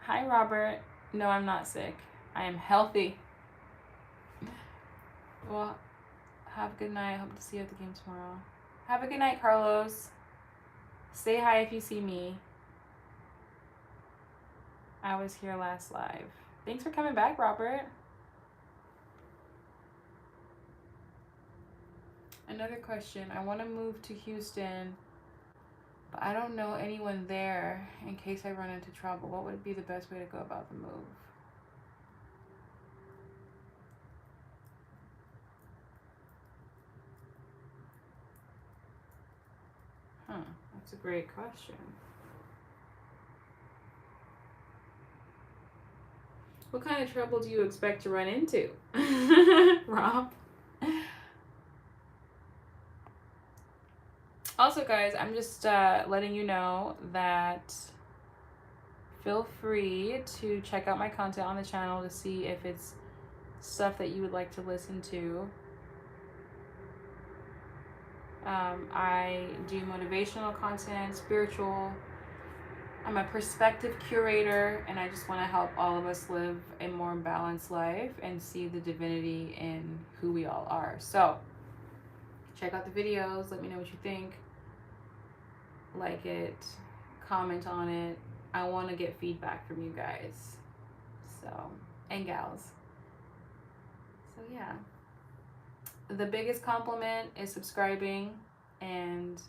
Speaker 1: Hi, Robert. No, I'm not sick. I am healthy. Well, have a good night. I hope to see you at the game tomorrow. Have a good night, Carlos. Say hi if you see me. I was here last live. Thanks for coming back, Robert. Another question. I want to move to Houston, but I don't know anyone there in case I run into trouble. What would be the best way to go about the move? That's a great question. What kind of trouble do you expect to run into, Rob? Also, guys, I'm just letting you know that feel free to check out my content on the channel to see if it's stuff that you would like to listen to. I do motivational content, spiritual. I'm a perspective curator, and I just want to help all of us live a more balanced life and see the divinity in who we all are. So, check out the videos. Let me know what you think. Like it, comment on it. I want to get feedback from you guys. So, and gals. So, yeah. The biggest compliment is subscribing and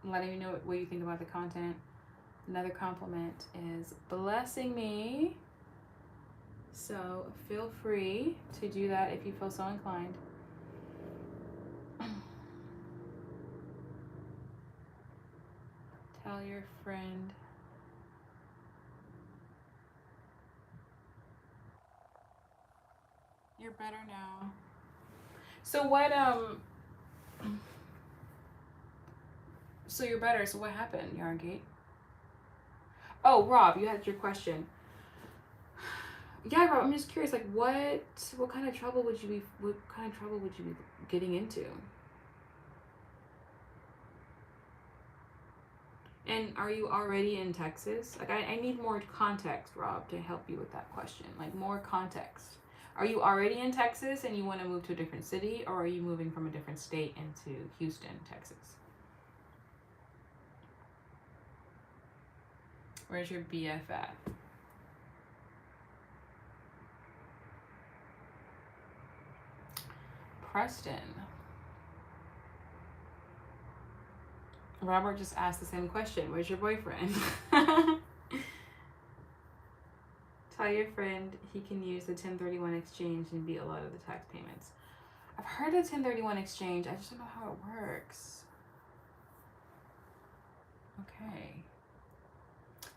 Speaker 1: letting me know what you think about the content. Another compliment is blessing me. So feel free to do that if you feel so inclined. Tell your friend. You're better now. So what so you're better. So what happened, Yarngate? Oh, Rob, you had your question. Yeah, Rob, I'm just curious, like what kind of trouble would you be getting into? And are you already in Texas? Like I need more context, Rob, to help you with that question. Like more context. Are you already in Texas and you want to move to a different city, or are you moving from a different state into Houston, Texas? Where's your BF at? Preston. Robert just asked the same question. Where's your boyfriend? Tell your friend he can use the 1031 exchange and beat a lot of the tax payments. I've heard of 1031 exchange. I just don't know how it works. Okay.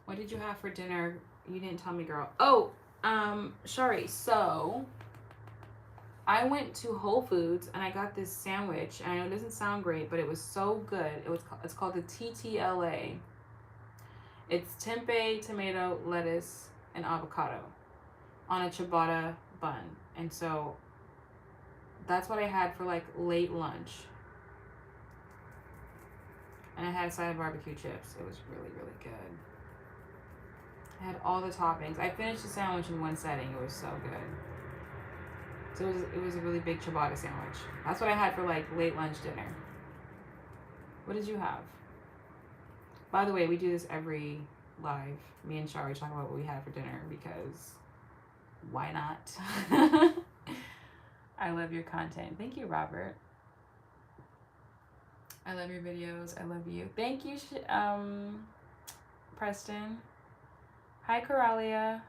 Speaker 1: What did you have for dinner? You didn't tell me, girl. Oh, Shari. So I went to Whole Foods and I got this sandwich. And I know it doesn't sound great, but it was so good. It's called the TTLA. It's tempeh, tomato, lettuce, and avocado on a ciabatta bun. And so that's what I had for like late lunch. And I had a side of barbecue chips. It was really, really good. I had all the toppings. I finished the sandwich in one setting. It was so good. So it was a really big ciabatta sandwich. That's what I had for like late lunch dinner. What did you have? By the way, we do this every live. Me and Shari talk about what we had for dinner because why not? I love your content. Thank you, Robert. I love your videos. I love you. Thank you, Preston. Hi, Coralia.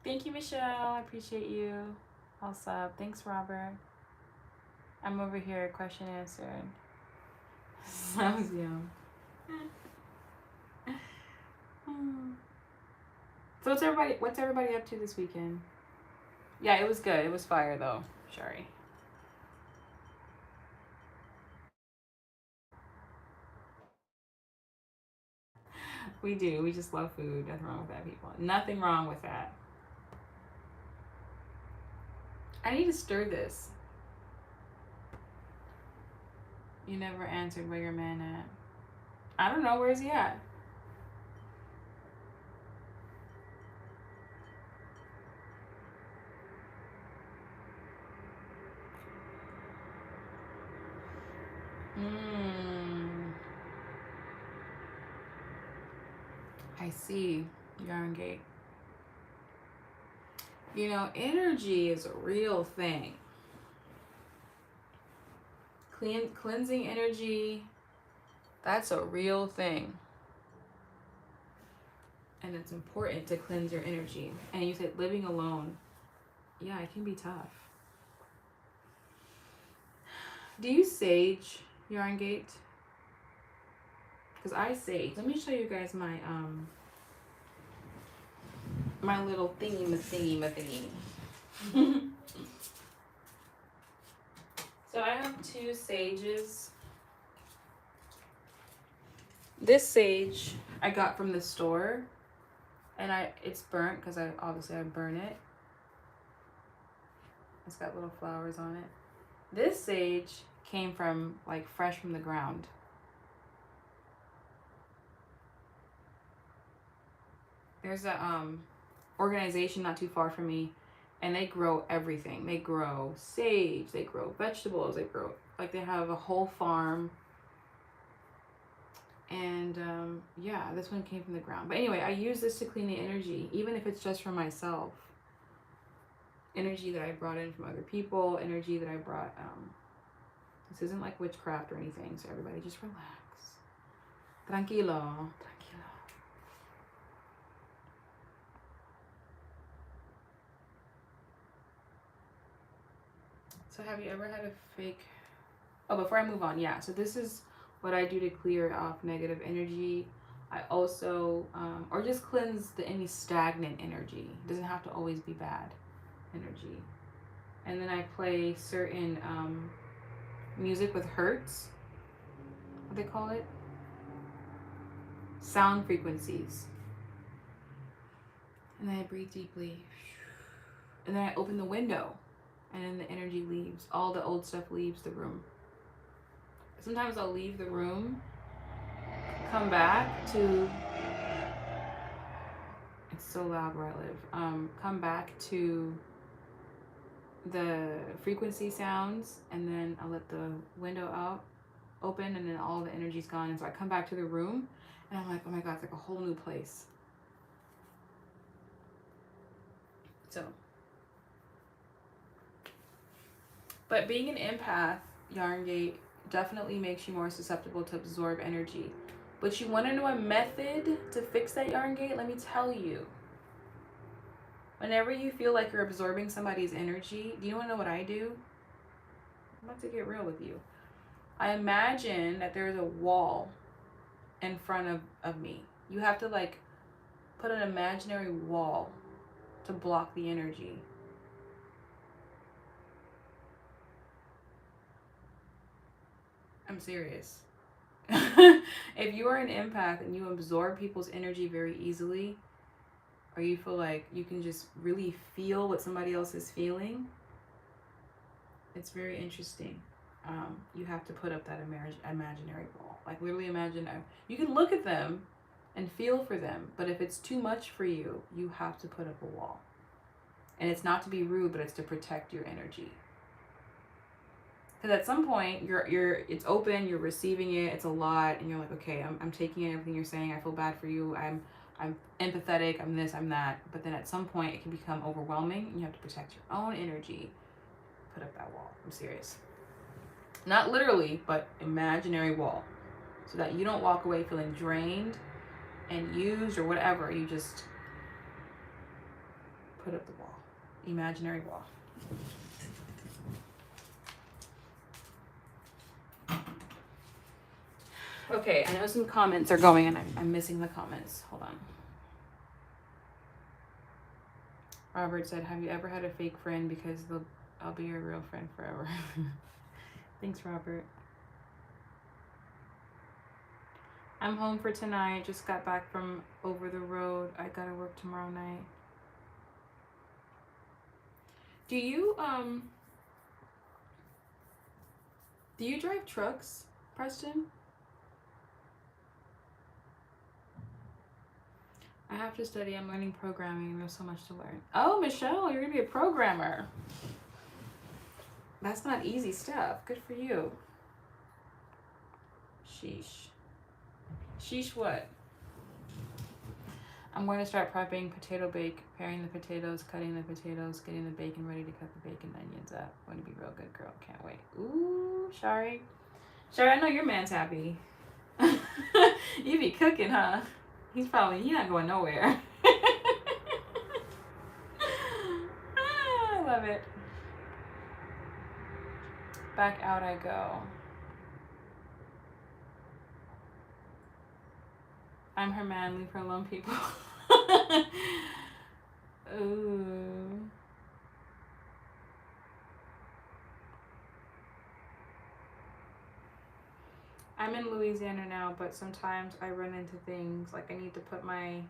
Speaker 1: Thank you, Michelle. I appreciate you. All sub. Thanks, Robert. I'm over here. Question answered. Sounds young. So what's everybody up to this weekend? Yeah, it was good. It was fire though. Shari. We do. We just love food. Nothing wrong with that, people. Nothing wrong with that. I need to stir this. You never answered where your man at. I don't know. Where is he at? I see. Yarngate. You know, energy is a real thing. Cleansing energy, that's a real thing. And it's important to cleanse your energy. And you said living alone. Yeah, it can be tough. Do you sage, Yarngate? Because I sage. Let me show you guys my my little thingy. So I have 2 sages. This sage I got from the store, and it's burnt because I burn it. It's got little flowers on it. This sage came from like fresh from the ground. There's a organization not too far from me, and they grow everything. They grow sage, they grow vegetables, they have a whole farm. And yeah, this one came from the ground. But anyway, I use this to clean the energy, even if it's just for myself. Energy that I brought in from other people, energy that I brought. This isn't like witchcraft or anything, so everybody just relax. Tranquilo, tranquilo. So have you ever had a fake... Oh, before I move on, yeah. So this is what I do to clear off negative energy. I also, or just cleanse any stagnant energy. It doesn't have to always be bad energy. And then I play certain music with hertz, what they call it, sound frequencies. And then I breathe deeply, and then I open the window, and then the energy leaves. All the old stuff leaves the room. Sometimes I'll leave the room, come back to, it's so loud where I live, come back to the frequency sounds, and then I'll let the window out open, and then all the energy's gone. And so I come back to the room, and I'm like, oh my God, it's like a whole new place. So, but being an empath, Yarngate, definitely makes you more susceptible to absorb energy. But you want to know a method to fix that, Yarngate? Let me tell you. Whenever you feel like you're absorbing somebody's energy, do you want to know what I do? I'm about to get real with you. I imagine that there's a wall in front of me. You have to like put an imaginary wall to block the energy. I'm serious. If you are an empath and you absorb people's energy very easily, or you feel like you can just really feel what somebody else is feeling, it's very interesting. You have to put up that imaginary wall. Like literally imagine, you can look at them and feel for them, but if it's too much for you, you have to put up a wall. And it's not to be rude, but it's to protect your energy. Because at some point, it's open, you're receiving it, it's a lot, and you're like, okay, I'm taking in everything you're saying, I feel bad for you, I'm empathetic, I'm this, I'm that. But then at some point, it can become overwhelming, and you have to protect your own energy. Put up that wall. I'm serious. Not literally, but imaginary wall. So that you don't walk away feeling drained and used or whatever. You just put up the wall. Imaginary wall. Okay, I know some comments are going and I'm missing the comments. Hold on. Robert said, have you ever had a fake friend? Because I'll be your real friend forever. Thanks, Robert. I'm home for tonight. Just got back from over the road. I gotta work tomorrow night. Do you drive trucks, Preston? I have to study. I'm learning programming. There's so much to learn. Oh, Michelle, you're gonna be a programmer. That's not easy stuff. Good for you. Sheesh. Sheesh what? I'm going to start prepping potato bake, paring the potatoes, cutting the potatoes, getting the bacon ready to cut the bacon and onions up. Going to be real good, girl. Can't wait. Ooh, Shari. Shari, I know your man's happy. You be cooking, huh? He's not going nowhere. I love it. Back out I go. I'm her man, leave her alone, people. Ooh. I'm in Louisiana now, but sometimes I run into things like I need to put my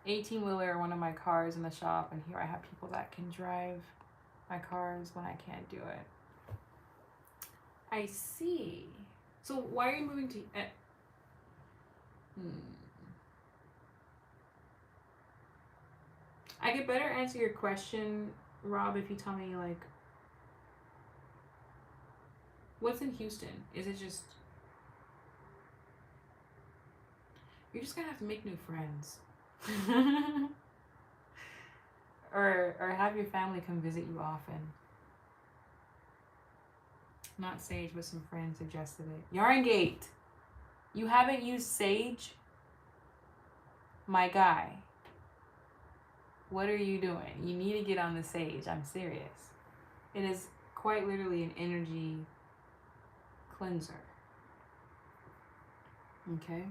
Speaker 1: 18-wheeler or one of my cars in the shop, and here I have people that can drive my cars when I can't do it. I see. So why are you moving to... I could better answer your question, Rob, if you tell me, like, what's in Houston? Is it just... You're just gonna have to make new friends. or have your family come visit you often. Not Sage, but some friends suggested it. Yarngate! You haven't used Sage? My guy. What are you doing? You need to get on the Sage. I'm serious. It is quite literally an energy cleanser. Okay?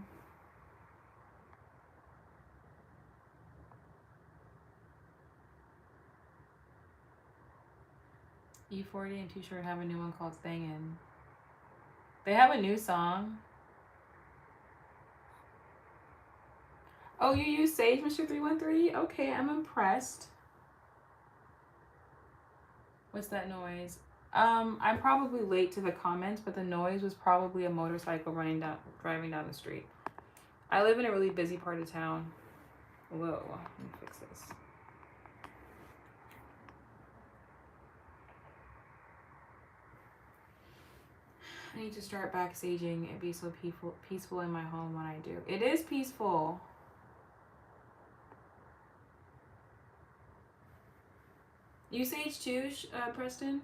Speaker 1: E40 and Too Short have a new one called Stayin'. They have a new song. Oh, you use Sage, Mr. 313? Okay, I'm impressed. What's that noise? I'm probably late to the comments, but the noise was probably a motorcycle driving down the street. I live in a really busy part of town. Whoa, let me fix this. I need to start backsaging. It'd be so peaceful in my home when I do. It is peaceful. You sage too, Preston?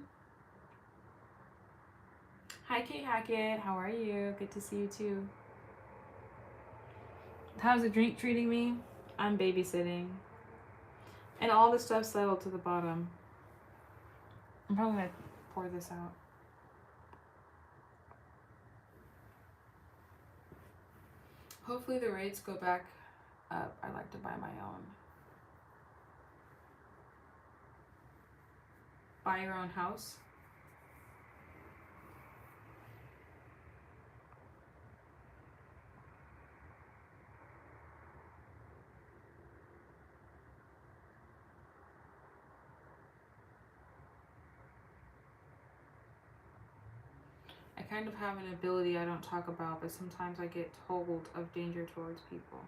Speaker 1: Hi, Kate Hackett. How are you? Good to see you too. How's the drink treating me? I'm babysitting. And all the stuff settled to the bottom. I'm probably gonna pour this out. Hopefully the rates go back up. I like to buy my own. Buy your own house. I kind of have an ability I don't talk about, but sometimes I get told of danger towards people.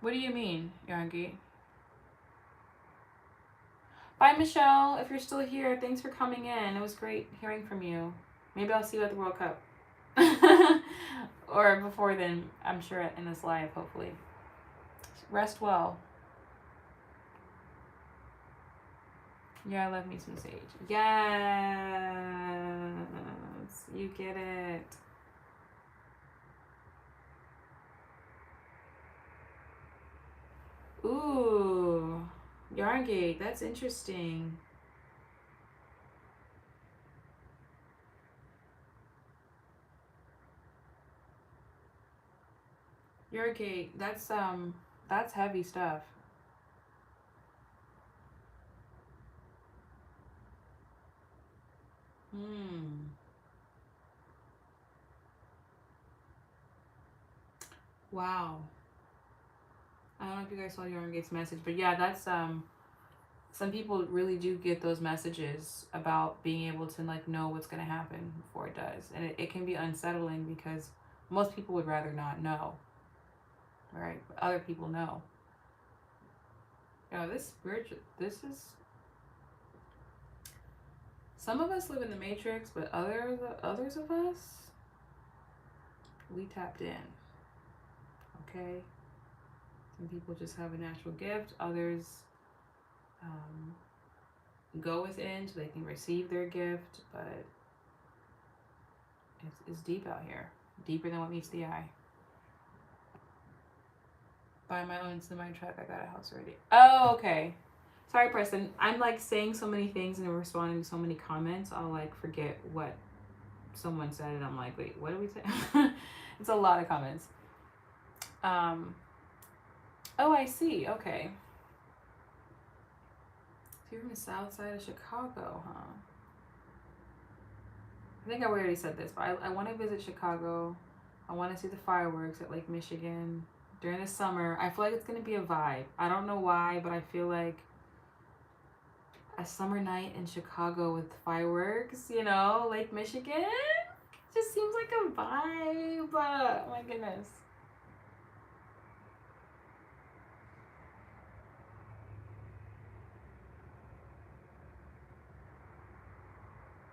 Speaker 1: What do you mean, Yangi? Bye, Michelle. If you're still here, thanks for coming in. It was great hearing from you. Maybe I'll see you at the World Cup. Or before then, I'm sure in this live, hopefully. Rest well. Yeah, I love me some Sage. Yes, you get it. Ooh, Yarngate, that's interesting. Yarngate, that's heavy stuff. Wow. I don't know if you guys saw Yarngate's message, but yeah, that's some people really do get those messages about being able to like know what's gonna happen before it does. And it can be unsettling because most people would rather not know. Right? But other people know. You know, this is some of us live in the Matrix, but others of us, we tapped in. Okay? Some people just have a natural gift. Others go within so they can receive their gift, but it's deep out here. Deeper than what meets the eye. Buy my own semi-truck. I got a house already. Oh, okay. Sorry, Preston. I'm like saying so many things and responding to so many comments. I'll like forget what someone said and I'm like, wait, what did we say? It's a lot of comments. Oh, I see. Okay. So you're from the south side of Chicago, huh? I think I already said this, but I want to visit Chicago. I want to see the fireworks at Lake Michigan during the summer. I feel like it's going to be a vibe. I don't know why, but I feel like a summer night in Chicago with fireworks, you know, Lake Michigan, just seems like a vibe. Oh my goodness.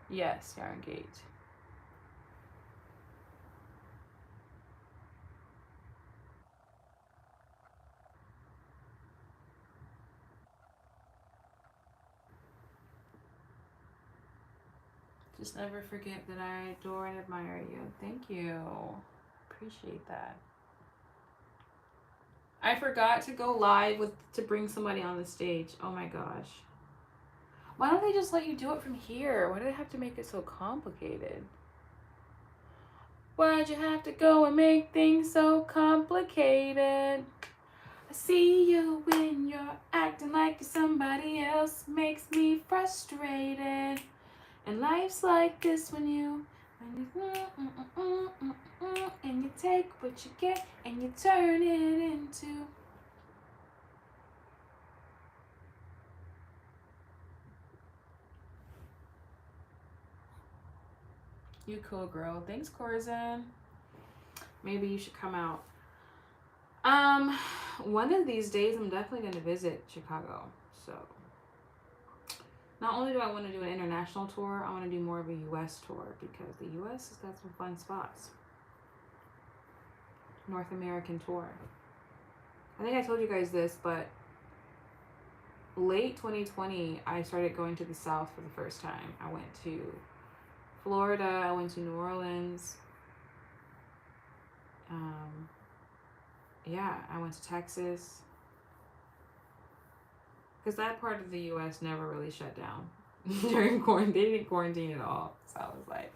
Speaker 1: Yes, Yarn Gate. Just never forget that I adore and admire you. Thank you. Appreciate that. I forgot to go live to bring somebody on the stage. Oh my gosh. Why don't they just let you do it from here? Why do they have to make it so complicated? Why'd you have to go and make things so complicated? I see you when you're acting like you're somebody else. Makes me frustrated. And life's like this when you and you take what you get and you turn it into. You cool girl. Thanks, Corzin. Maybe you should come out. One of these days I'm definitely gonna visit Chicago. So not only do I want to do an international tour, I want to do more of a US tour because the US has got some fun spots. North American tour. I think I told you guys this, but late 2020, I started going to the South for the first time. I went to Florida, I went to New Orleans. Yeah, I went to Texas. Because that part of the U.S. never really shut down during quarantine. They didn't quarantine at all. So I was like,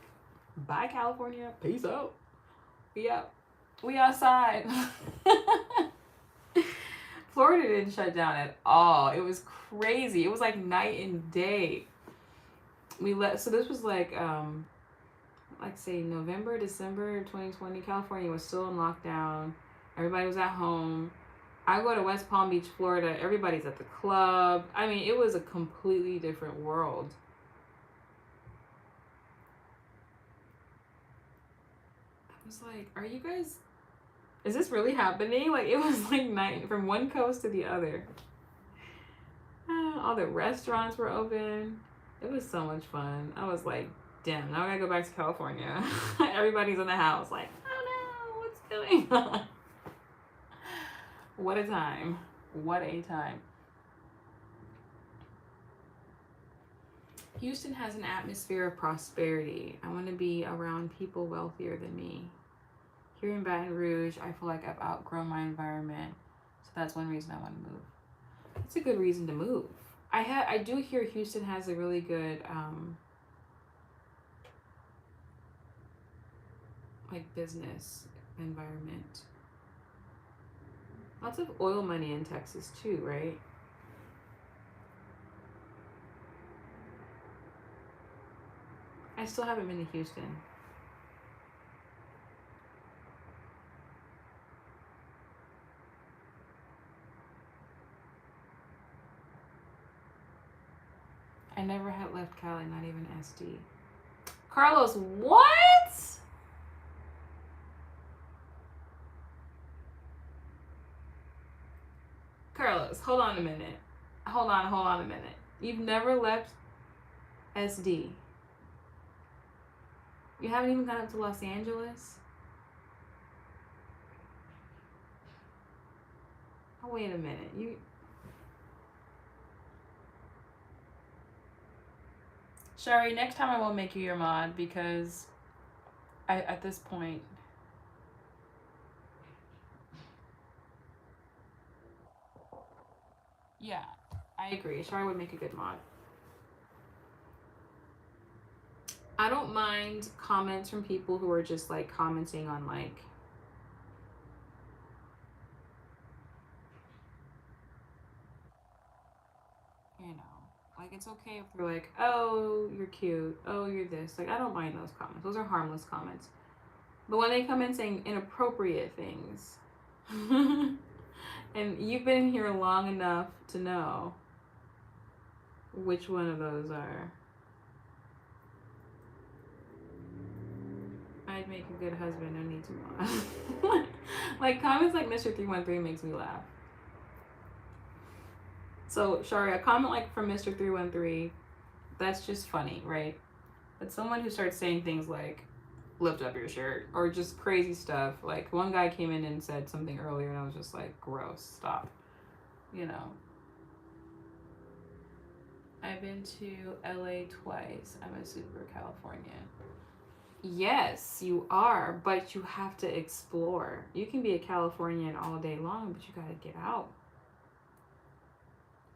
Speaker 1: bye, California. Peace out. We up. We outside. Florida didn't shut down at all. It was crazy. It was like night and day. So this was like say November, December 2020. California was still in lockdown. Everybody was at home. I go to West Palm Beach, Florida. Everybody's at the club. I mean, it was a completely different world. I was like, are you guys... Is this really happening? Like, it was like night from one coast to the other. All the restaurants were open. It was so much fun. I was like, damn, now I gotta go back to California. Everybody's in the house like, oh no, what's going on? What a time. What a time. Houston has an atmosphere of prosperity. I want to be around people wealthier than me. Here in Baton Rouge, I feel like I've outgrown my environment. So that's one reason I want to move. It's a good reason to move. I do hear Houston has a really good like business environment. Lots of oil money in Texas too, right? I still haven't been to Houston. I never had left Cali, not even SD. Carlos, what? Carlos, hold on a minute. Hold on a minute. You've never left SD. You haven't even gone up to Los Angeles? Oh, wait a minute. Shari, next time I won't make you your mod because at this point... Yeah, I agree. Shari would make a good mod. I don't mind comments from people who are just like commenting on like Like, it's okay if they're like, oh, you're cute. Oh, you're this. Like, I don't mind those comments. Those are harmless comments. But when they come in saying inappropriate things, and you've been here long enough to know which one of those are. I'd make a good husband. I need to mod. Like, comments like Mr. 313 makes me laugh. So, sorry, a comment like from Mr. 313, that's just funny, right? But someone who starts saying things like, lift up your shirt, or just crazy stuff. Like, one guy came in and said something earlier, and I was just like, gross, stop. You know. I've been to LA twice. I'm a super Californian. Yes, you are, but you have to explore. You can be a Californian all day long, but you gotta get out.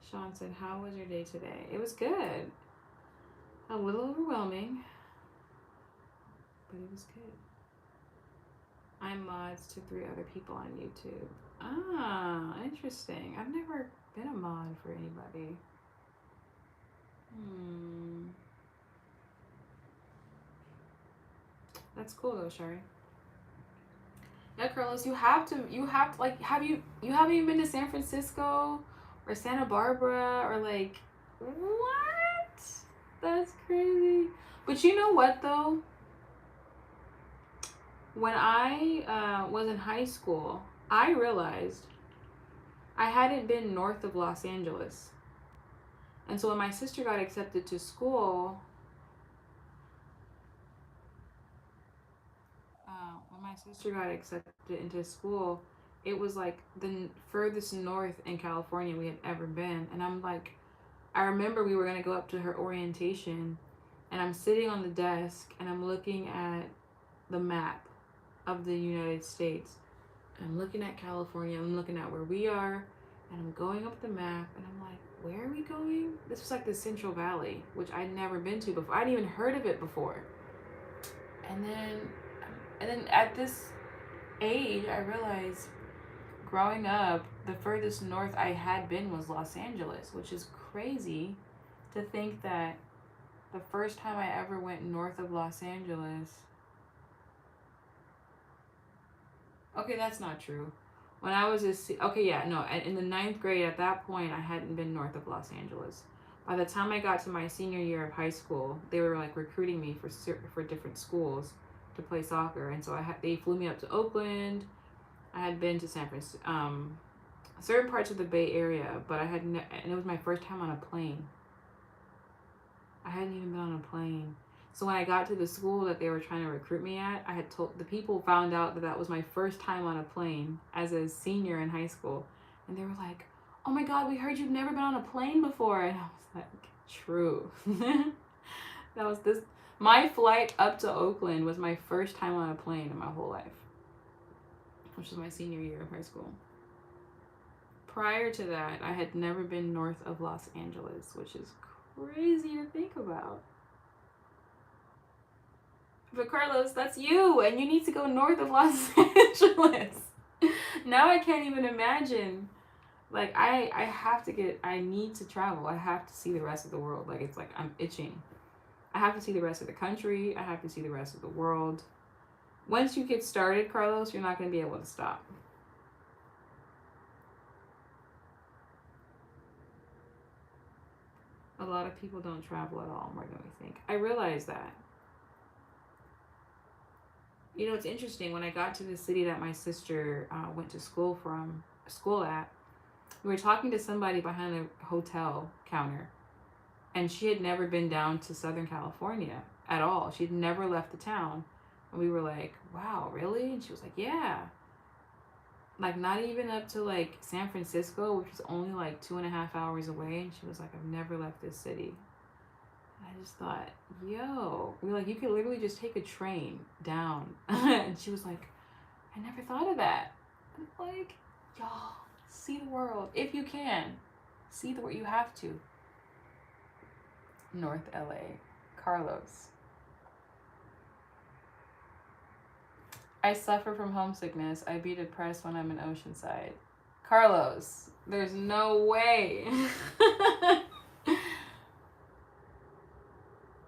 Speaker 1: Sean said, how was your day today? It was good. A little overwhelming, but it was good. I'm mods to 3 other people on YouTube. Ah, interesting. I've never been a mod for anybody. That's cool though, Shari. Yeah, Carlos, you have to like, you haven't even been to San Francisco or Santa Barbara or like, what? That's crazy. But you know what though? When I was in high school, I realized I hadn't been north of Los Angeles. And so when my sister got accepted to school, into school, it was like the furthest north in California we had ever been. And I'm like, I remember we were going to go up to her orientation, and I'm sitting on the desk and I'm looking at the map of the United States. I'm looking at California, I'm looking at where we are, and I'm going up the map, and I'm like, where are we going? This was like the Central Valley, which I'd never been to before. I'd even heard of it before. And then at this age, I realized growing up, the furthest north I had been was Los Angeles, which is crazy to think that the first time I ever went north of Los Angeles. Okay, that's not true. When I was in the 9th grade, at that point, I hadn't been north of Los Angeles. By the time I got to my senior year of high school, they were like recruiting me for different schools to play soccer, and so they flew me up to Oakland. I had been to San Francisco, certain parts of the Bay Area, but and it was my first time on a plane. I hadn't even been on a plane. So when I got to the school that they were trying to recruit me at, I had told the people, found out that was my first time on a plane as a senior in high school, and they were like, "Oh my God, we heard you've never been on a plane before," and I was like, "True." My flight up to Oakland was my first time on a plane in my whole life, which was my senior year of high school. Prior to that, I had never been north of Los Angeles, which is crazy to think about. But Carlos, that's you, and you need to go north of Los Angeles. Now I can't even imagine. Like, I need to travel. I have to see the rest of the world. Like, it's like I'm itching. I have to see the rest of the country. I have to see the rest of the world. Once you get started, Carlos, you're not going to be able to stop. A lot of people don't travel at all more than we think. I realize that. You know, it's interesting. When I got to the city that my sister went to school at, we were talking to somebody behind a hotel counter, and she had never been down to Southern California at all. She'd never left the town. And we were like, wow, really? And she was like, yeah. Like, not even up to like San Francisco, which is only like 2.5 hours away. And she was like, I've never left this city. I just thought, yo, we were like, you could literally just take a train down. And she was like, I never thought of that. I'm like, y'all, see the world if you can. See the world. You have to. North LA. Carlos. I suffer from homesickness. I be depressed when I'm in Oceanside. Carlos, there's no way.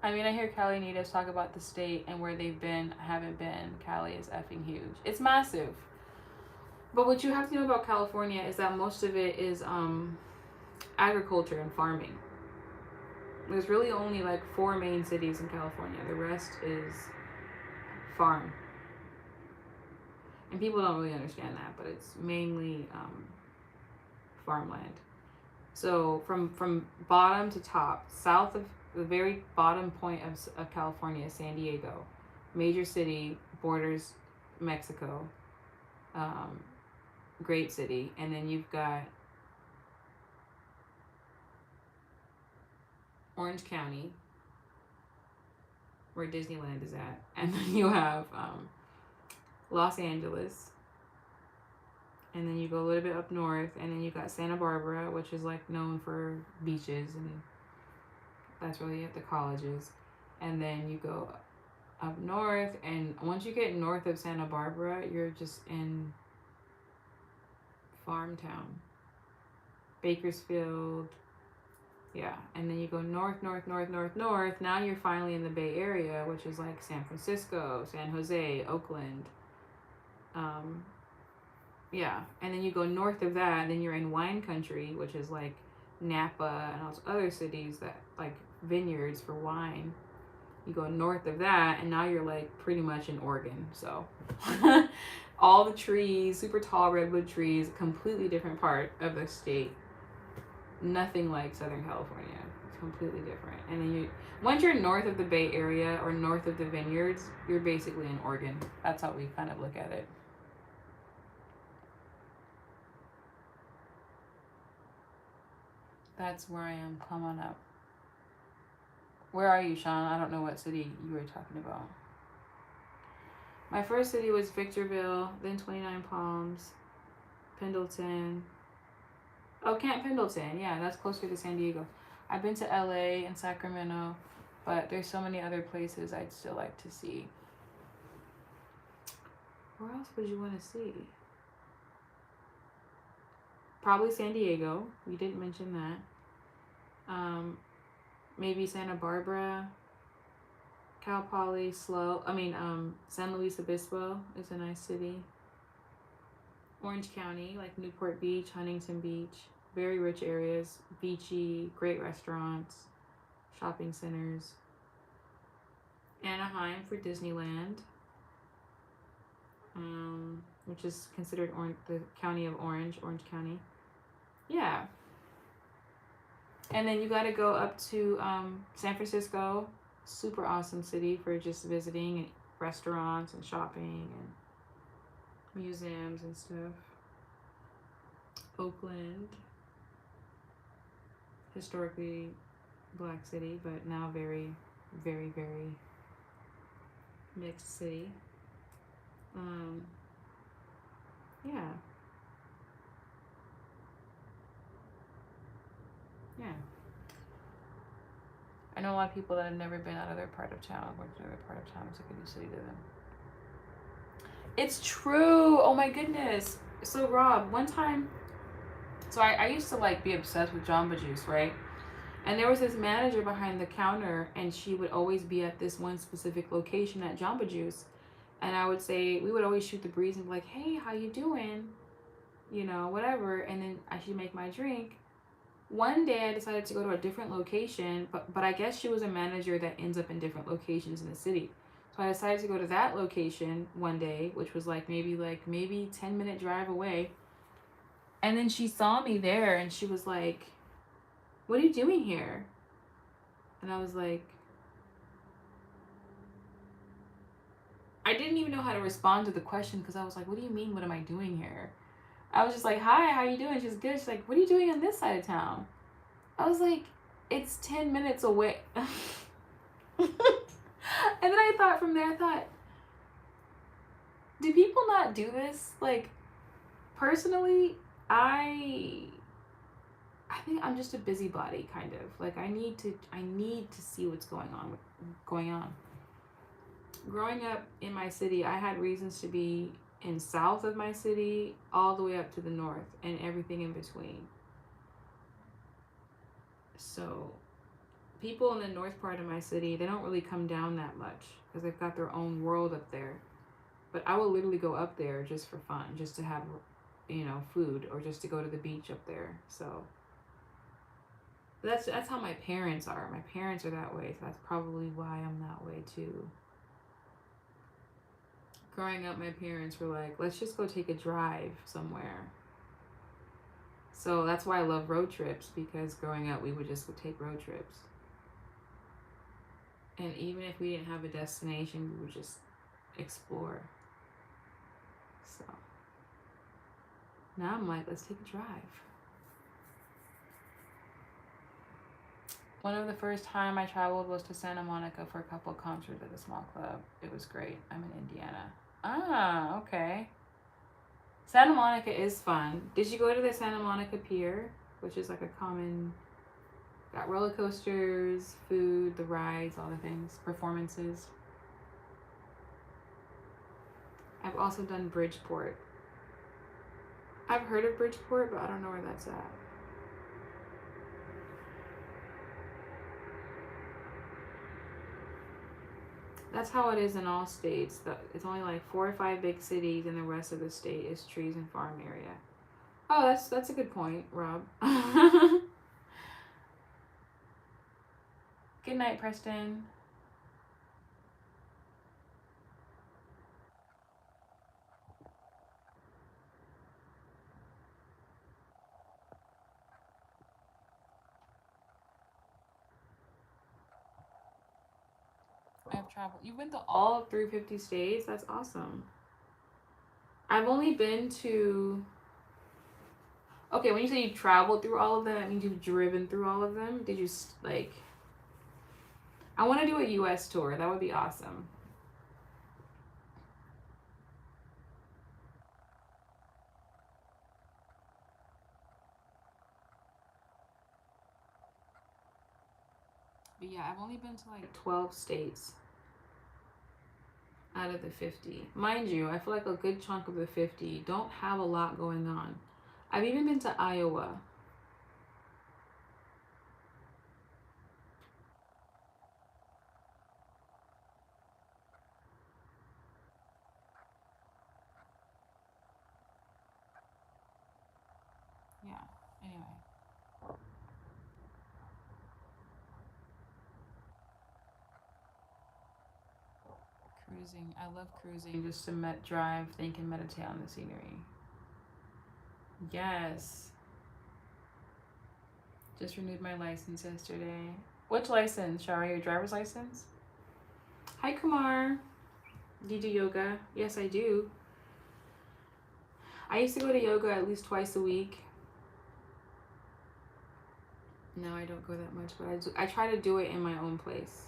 Speaker 1: I mean, I hear Cali natives talk about the state and where they've been, haven't been. Cali is effing huge. It's massive. But what you have to know about California is that most of it is agriculture and farming. There's really only like 4 main cities in California. The rest is farm. And people don't really understand that, but it's mainly farmland. So from bottom to top, south of the very bottom point of California is San Diego, major city, borders Mexico, great city. And then you've got Orange County, where Disneyland is at. And then you have Los Angeles. And then you go a little bit up north, and then you got Santa Barbara, which is like known for beaches, and that's really at the colleges. And then you go up north, and once you get north of Santa Barbara, you're just in farm town. Bakersfield, yeah. And then you go north. Now you're finally in the Bay Area, which is like San Francisco, San Jose, Oakland. Yeah, and then you go north of that, and then you're in wine country, which is like Napa and all those other cities that like vineyards for wine. You go north of that, and now you're like pretty much in Oregon. So all the trees, super tall redwood trees, completely different part of the state. Nothing like Southern California. It's completely different. And then once you're north of the Bay Area or north of the vineyards, you're basically in Oregon. That's how we kind of look at it. That's where I am. Come on up. Where are you, Sean? I don't know what city you were talking about. My first city was Victorville, then 29 Palms, Pendleton. Oh, Camp Pendleton. Yeah, that's closer to San Diego. I've been to LA and Sacramento, but there's so many other places I'd still like to see. Where else would you want to see? Probably San Diego. We didn't mention that. Maybe Santa Barbara, Cal Poly, San Luis Obispo is a nice city. Orange County, like Newport Beach, Huntington Beach, very rich areas, beachy, great restaurants, shopping centers. Anaheim for Disneyland, which is considered the county of Orange County. Yeah. And then you got to go up to San Francisco, super awesome city for just visiting and restaurants and shopping and museums and stuff. Oakland, historically black city, but now very, very, very mixed city. Yeah. Yeah. I know a lot of people that have never been out of their part of town, went to their part of town. It's like a new city to them. It's true. Oh my goodness. So Rob, one time, so I used to like be obsessed with Jamba Juice, right? And there was this manager behind the counter, and she would always be at this one specific location at Jamba Juice. And I would say, we would always shoot the breeze and be like, hey, how you doing? You know, whatever. And then I should make my drink. One day I decided to go to a different location, but I guess she was a manager that ends up in different locations in the city. So I decided to go to that location one day, which was like maybe 10-minute drive away. And then she saw me there and she was like, what are you doing here? And I was like, I didn't even know how to respond to the question because I was like, what do you mean, what am I doing here? I was just like, hi, how you doing? She's good. She's like, what are you doing on this side of town? I was like, it's 10 minutes away. And then I thought, do people not do this? Like, personally, I think I'm just a busybody, kind of. Like, I need to see what's going on. Growing up in my city, I had reasons to be in south of my city all the way up to the north and everything in between. So people in the north part of my city, they don't really come down that much because they've got their own world up there. But I will literally go up there just for fun, just to have, food, or just to go to the beach up there. So that's how my parents are. My parents are that way, so that's probably why I'm that way too. Growing up, my parents were like, let's just go take a drive somewhere. So that's why I love road trips, because growing up, we would just take road trips. And even if we didn't have a destination, we would just explore. So now I'm like, let's take a drive. One of the first time I traveled was to Santa Monica for a couple concerts at a small club. It was great. I'm in Indiana. Ah, okay. Santa Monica is fun. Did you go to the Santa Monica Pier, which is like a common, got roller coasters, food, the rides, all the things, performances. I've also done Bridgeport. I've heard of Bridgeport, but I don't know where that's at. That's how it is in all states. It's only like 4 or 5 big cities, and the rest of the state is trees and farm area. Oh, that's a good point, Rob. Good night, Preston. I've traveled. You've been to all 350 states? That's awesome. I've only been to. Okay, when you say you traveled through all of them, that means you've driven through all of them? Did you, like. I want to do a US tour. That would be awesome. But yeah, I've only been to like 12 states out of the 50. Mind you, I feel like a good chunk of the 50 don't have a lot going on. I've even been to Iowa. Yeah, anyway. Cruising. I love cruising just to drive, think, and meditate on the scenery. Yes. Just renewed my license yesterday. Which license, Shari? Your driver's license? Hi, Kumar. Do you do yoga? Yes, I do. I used to go to yoga at least twice a week. No, I don't go that much, but I try to do it in my own place.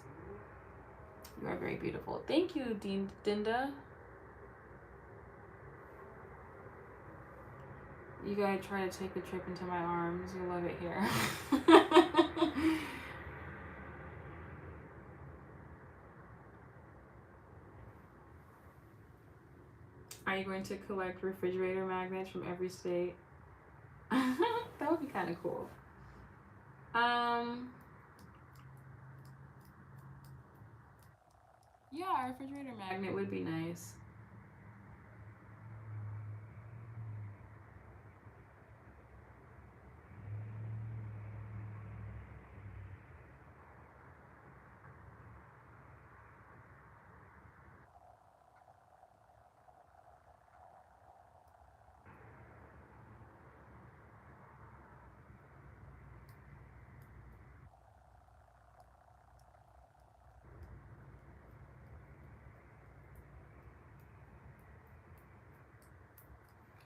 Speaker 1: You are very beautiful. Thank you, Dinda. You gotta try to take a trip into my arms. You'll love it here. Are you going to collect refrigerator magnets from every state? That would be kind of cool. Yeah, a refrigerator magnet would be nice.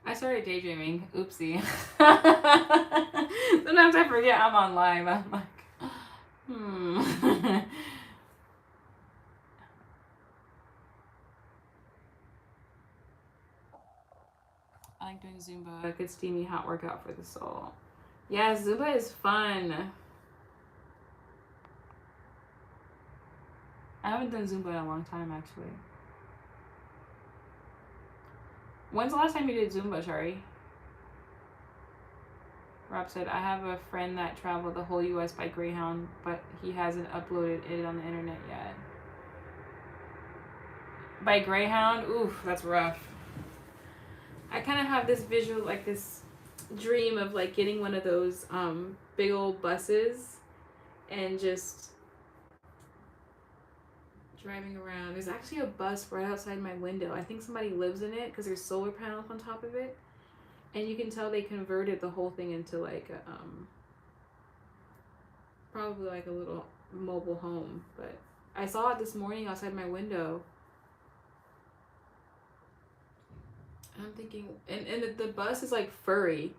Speaker 1: I started daydreaming. Oopsie. Sometimes I forget I'm on live. I'm like, I like doing Zumba. A good steamy hot workout for the soul. Yeah, Zumba is fun. I haven't done Zumba in a long time, actually. When's the last time you did Zumba, Shari? Rob said, I have a friend that traveled the whole US by Greyhound, but he hasn't uploaded it on the internet yet. By Greyhound? Oof, that's rough. I kind of have this visual, like this dream of like getting one of those big old buses and just driving around. There's actually a bus right outside my window. I think somebody lives in it because there's solar panels on top of it. And you can tell they converted the whole thing into like a, probably like a little mobile home. But I saw it this morning outside my window. And I'm thinking, and the bus is like furry.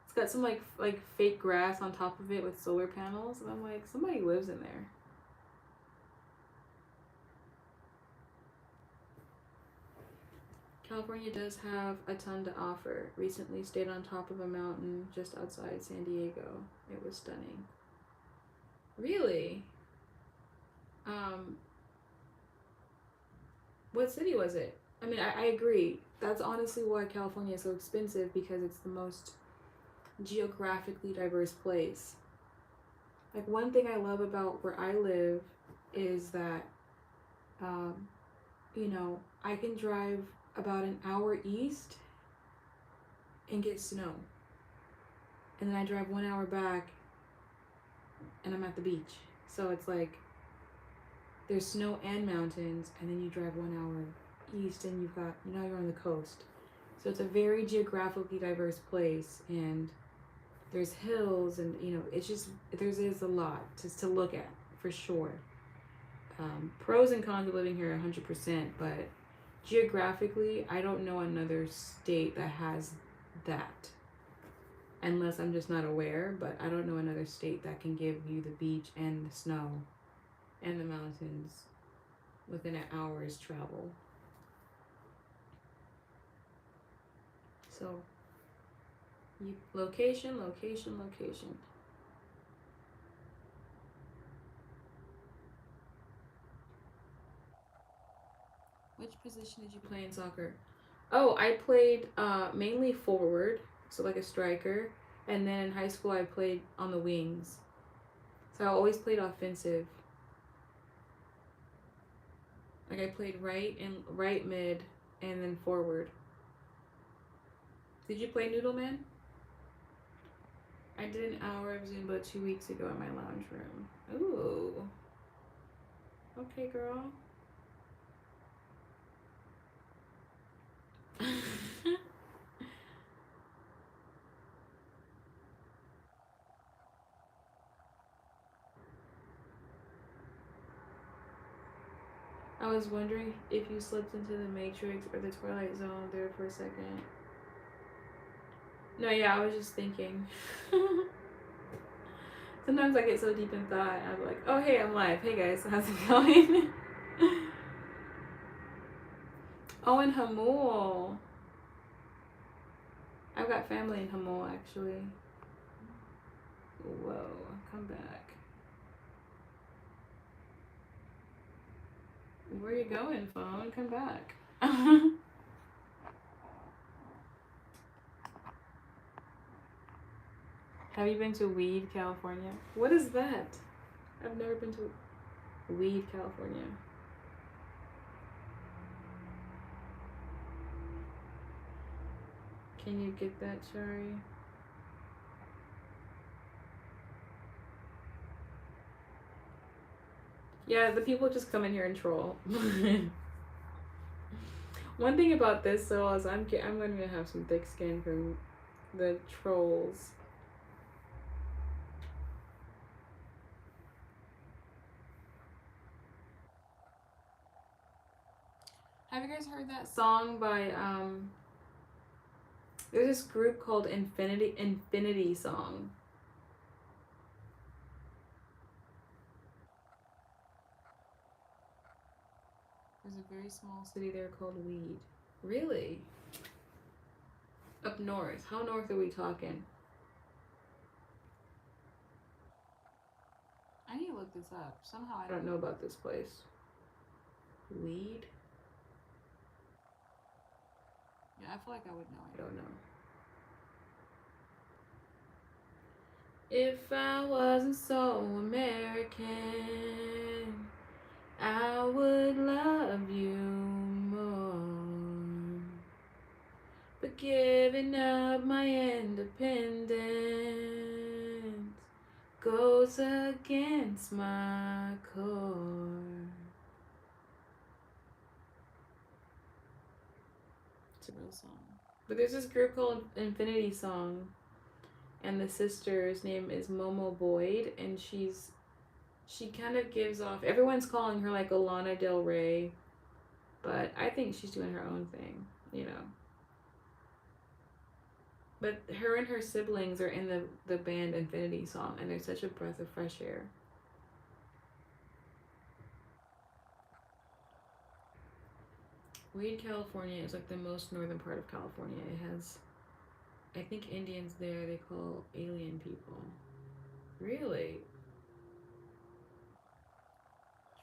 Speaker 1: It's got some like fake grass on top of it with solar panels. And I'm like, somebody lives in there. California does have a ton to offer. Recently stayed on top of a mountain just outside San Diego. It was stunning. Really? What city was it? I mean, I agree. That's honestly why California is so expensive, because it's the most geographically diverse place. Like, one thing I love about where I live is that, you know, I can drive about an hour east and get snow. And then I drive 1 hour back and I'm at the beach. So it's like there's snow and mountains, and then you drive 1 hour east and you've got, you know, you're on the coast. So it's a very geographically diverse place, and there's hills, and you know, it's just, there's a lot to look at for sure. Pros and cons of living here 100%, but geographically, I don't know another state that has that, unless I'm just not aware. But I don't know another state that can give you the beach and the snow and the mountains within an hour's travel. So, location. Which position did you play in soccer? Oh, I played mainly forward, so like a striker, and then in high school I played on the wings. So I always played offensive. Like I played right mid and then forward. Did you play Noodleman? I did an hour of Zumba 2 weeks ago in my lounge room. Ooh. Okay, girl. I was wondering if you slipped into the Matrix or the Twilight Zone there for a second. No, yeah, I was just thinking. Sometimes I get so deep in thought, I'm like, oh, hey, I'm live. Hey, guys, how's it going? Oh, in Hamul. I've got family in Hamul, actually. Whoa, come back. Where you going, phone? Come back. Have you been to Weed, California? What is that? I've never been to Weed, California. Can you get that, Shari? Yeah, the people just come in here and troll. One thing about this, though, is I'm going to have some thick skin from the trolls. Have you guys heard that song by there's this group called Infinity Song. There's a very small city there called Weed. Really? Up north. How north are we talking? I need to look this up. Somehow I don't know about this place. Weed? Yeah, I feel like I would know. I don't know. If I wasn't so American, I would love you more. But giving up my independence goes against my core. It's a real song. But there's this group called Infinity Song, and the sister's name is Momo Boyd, and she kind of gives off. Everyone's calling her like a Lana Del Rey, but I think she's doing her own thing, you know. But her and her siblings are in the band Infinity Song, and they're such a breath of fresh air. Wade, California is like the most northern part of California. It has, I think, Indians there they call alien people. Really?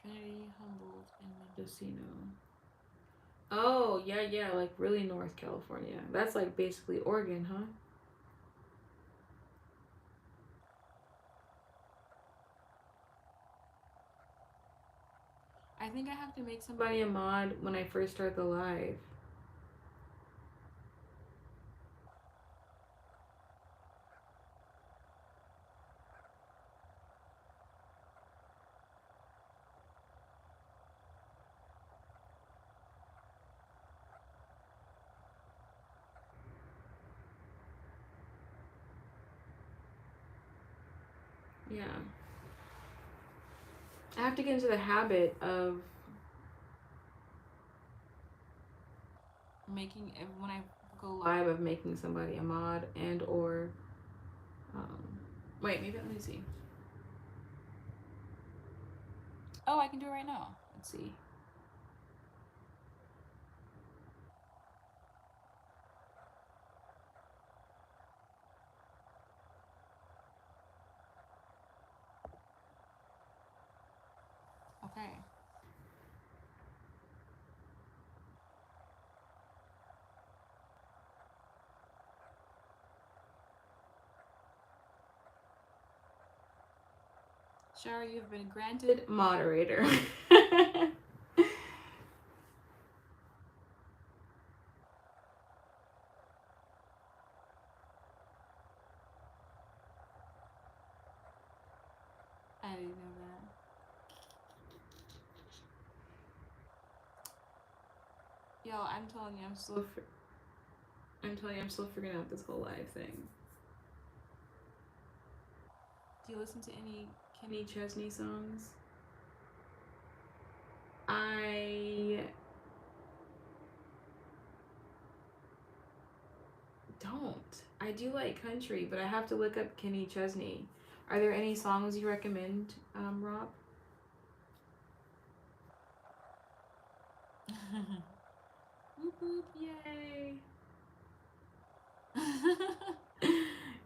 Speaker 1: Trinity, Humboldt, and Mendocino. Oh, yeah, yeah, like really North California. That's like basically Oregon, huh? I think I have to make somebody a mod when I first start the live. Yeah. I have to get into the habit of making, when I go live, of making somebody a mod and or um wait, maybe let me see. Oh, I can do it right now. Let's see. Okay. Shara, you've been granted moderator. I didn't know that. Yo, I'm telling you, I'm telling you, I'm still figuring out this whole live thing. Do you listen to any Kenny Chesney songs? I don't. I do like country, but I have to look up Kenny Chesney. Are there any songs you recommend, Rob? Whoop whoop, yay!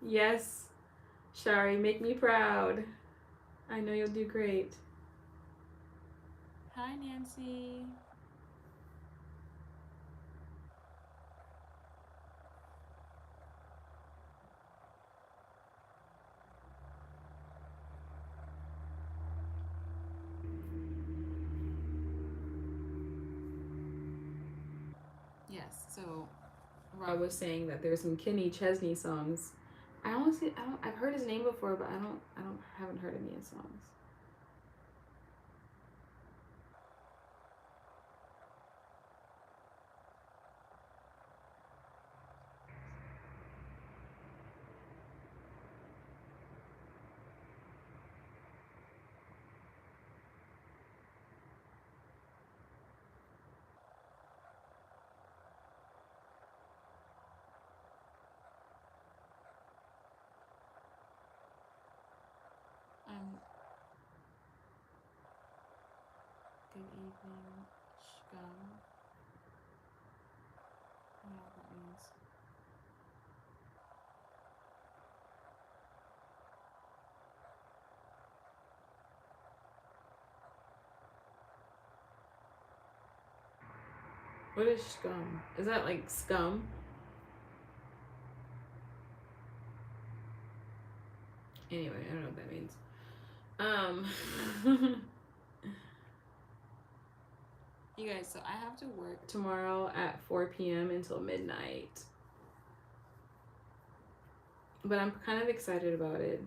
Speaker 1: Yes, Shari, make me proud. I know you'll do great. Hi, Nancy. Yes, so Rob was saying that there's some Kenny Chesney songs. I've heard his name before, but haven't heard any of his songs. Um, Good evening, scum. I don't know what that means. What is scum? Is that like scum? Anyway, I don't know what that means. You guys, so I have to work tomorrow at 4 p.m. until midnight. But I'm kind of excited about it.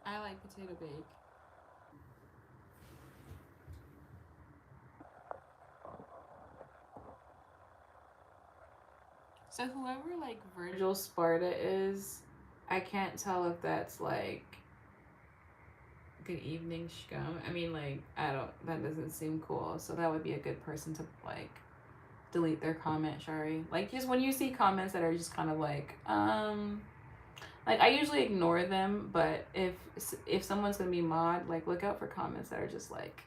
Speaker 1: I like potato bake. So whoever like Virgil Sparta is, I can't tell if that's like good evening scum. I mean, like, I don't, that doesn't seem cool. So that would be a good person to like delete their comment, Shari. Like, just when you see comments that are just kind of like I usually ignore them, but if someone's gonna be mod, like, look out for comments that are just like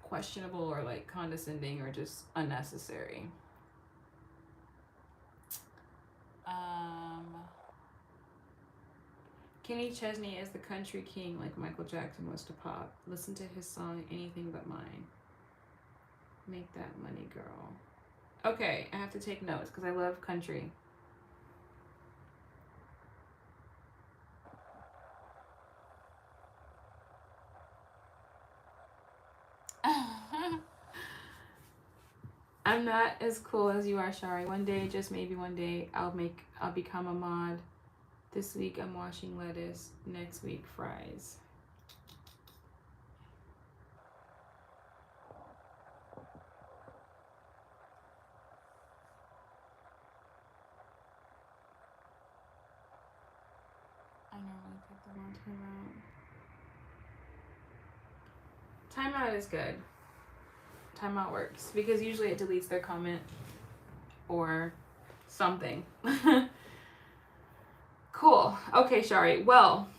Speaker 1: questionable or like condescending or just unnecessary. Kenny Chesney is the country king, like Michael Jackson was to pop. Listen to his song Anything But Mine. Make that money, girl. Okay, I have to take notes because I love country. I'm not as cool as you are, Shari. One day, just maybe one day, I'll become a mod. This week I'm washing lettuce. Next week fries. I normally put them on timeout. Timeout is good. Timeout works because usually it deletes their comment or something. Cool. Okay, Shari. Well,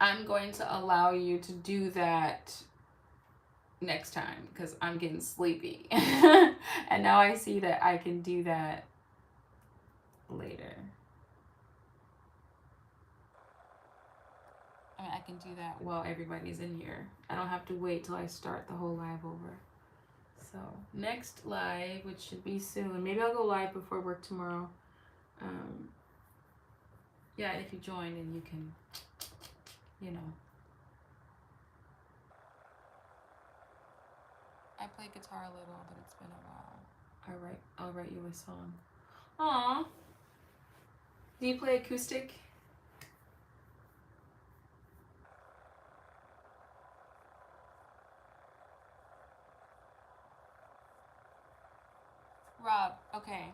Speaker 1: I'm going to allow you to do that next time because I'm getting sleepy. And now I see that I can do that later. I mean, I can do that while everybody's in here. I don't have to wait till I start the whole live over. So next live, which should be soon. Maybe I'll go live before work tomorrow. Yeah, if you join and you can, you know. I play guitar a little, but it's been a while. I'll write you a song. Aw. Do you play acoustic? Rob, okay.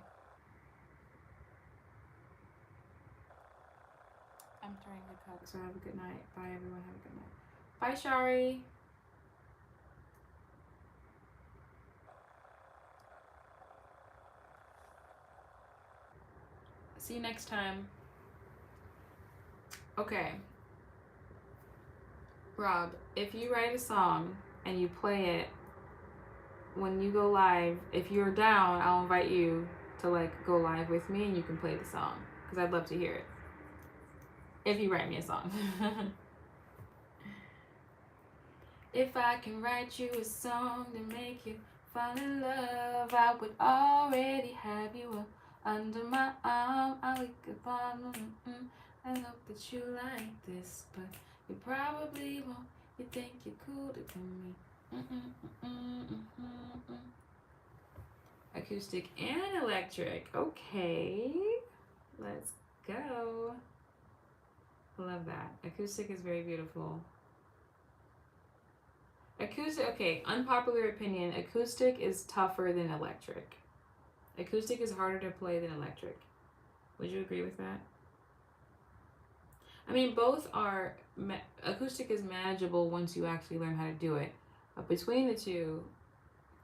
Speaker 1: I'm starting to cook, so have a good night. Bye, everyone. Have a good night. Bye, Shari. See you next time. Okay. Rob, if you write a song and you play it when you go live, if you're down, I'll invite you to like go live with me and you can play the song because I'd love to hear it. If you write me a song. If I can write you a song to make you fall in love, I would already have you under my arm. I wake up on I hope that you like this, but you probably won't. You think you're cooler than me. Acoustic and electric. Okay, let's go. Love that. Acoustic is very beautiful. Acoustic, okay, unpopular opinion, acoustic is tougher than electric. Acoustic is harder to play than electric. Would you agree with that? I mean, both are, acoustic is manageable once you actually learn how to do it. But between the two,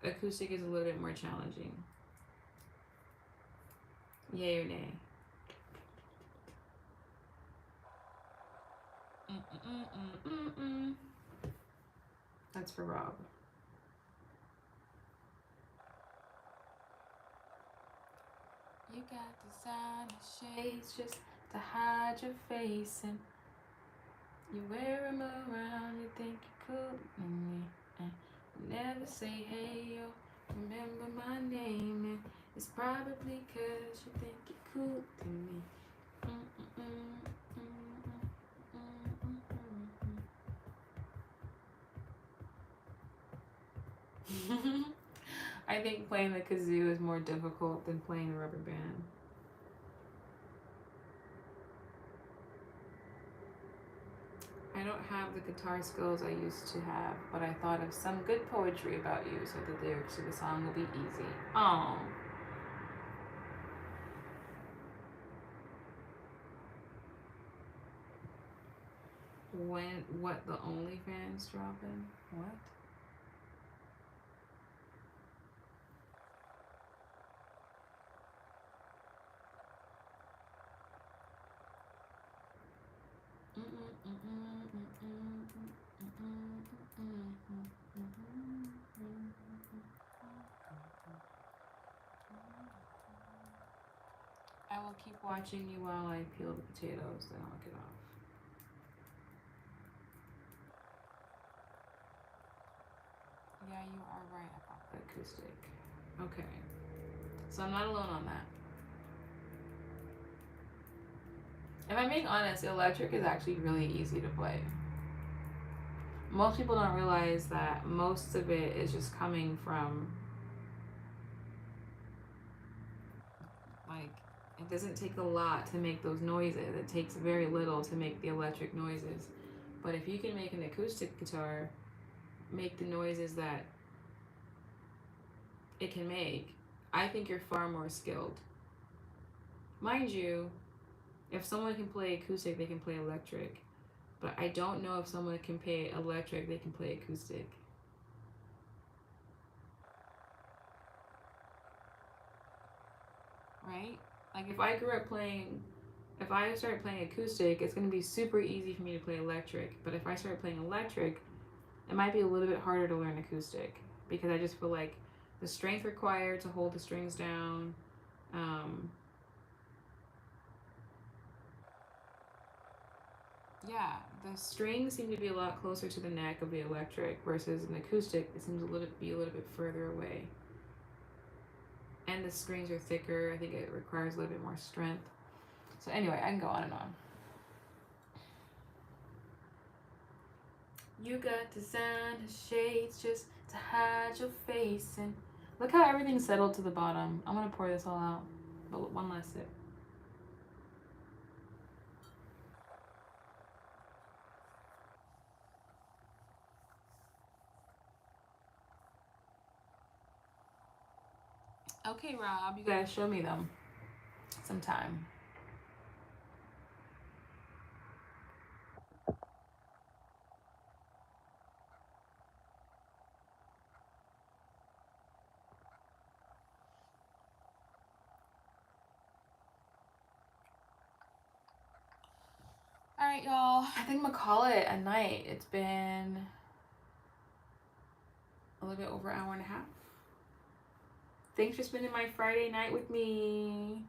Speaker 1: acoustic is a little bit more challenging. Yay or nay? That's for Rob. You got designer shades just to hide your face, and you wear them around. You think you're cool, and you never say hey yo, remember my name, and it's probably 'cause you think you're cool to me. I think playing the kazoo is more difficult than playing the rubber band. I don't have the guitar skills I used to have, but I thought of some good poetry about you so the lyrics to the song will be easy. Oh. What, the OnlyFans dropping? What? I will keep watching you while I peel the potatoes, then I'll get off. Yeah, you are right about the acoustic. Okay. So I'm not alone on that. If I'm being honest, the electric is actually really easy to play. Most people don't realize that most of it is just coming from, like, it doesn't take a lot to make those noises. It takes very little to make the electric noises. But if you can make an acoustic guitar make the noises that it can make, I think you're far more skilled. Mind you, if someone can play acoustic, they can play electric. But I don't know if someone can play electric, they can play acoustic. Right? Like if I grew up playing, if I started playing acoustic, it's going to be super easy for me to play electric. But if I start playing electric, it might be a little bit harder to learn acoustic because I just feel like the strength required to hold the strings down. Yeah, the strings seem to be a lot closer to the neck of the electric versus an acoustic. It seems be a little bit further away. And the strings are thicker. I think it requires a little bit more strength. So anyway, I can go on and on. You got designer shades just to hide your face, and look how everything's settled to the bottom. I'm gonna pour this all out, but one last sip. Okay, Rob, you gotta show me them sometime. All right, y'all. I think I'm gonna call it a night. It's been a little bit over an hour and a half. Thanks for spending my Friday night with me.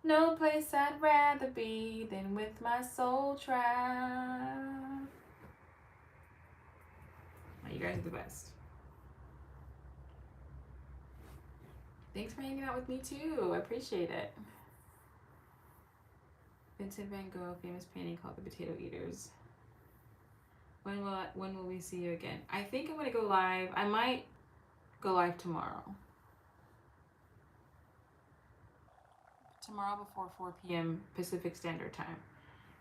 Speaker 1: No place I'd rather be than with my soul tribe. You guys are the best. Thanks for hanging out with me too. I appreciate it. Vincent van Gogh, famous painting called The Potato Eaters. When will we see you again? I think I'm gonna go live. I might go live tomorrow. Tomorrow before 4 p.m. Pacific Standard Time.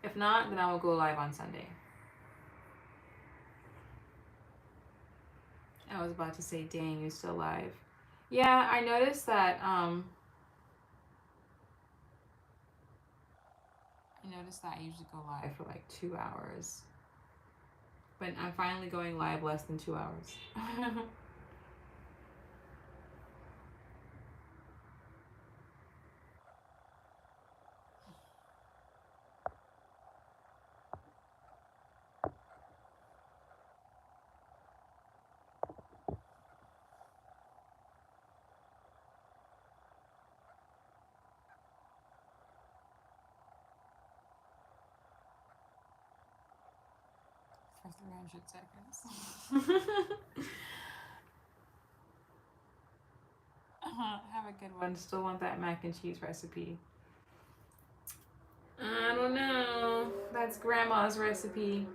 Speaker 1: If not, then I will go live on Sunday. I was about to say, dang, you're still live. Yeah, I noticed that I usually go live for like 2 hours. But I'm finally going live less than 2 hours. for 300 seconds. Have a good one. Still want that mac and cheese recipe. I don't know. That's grandma's recipe.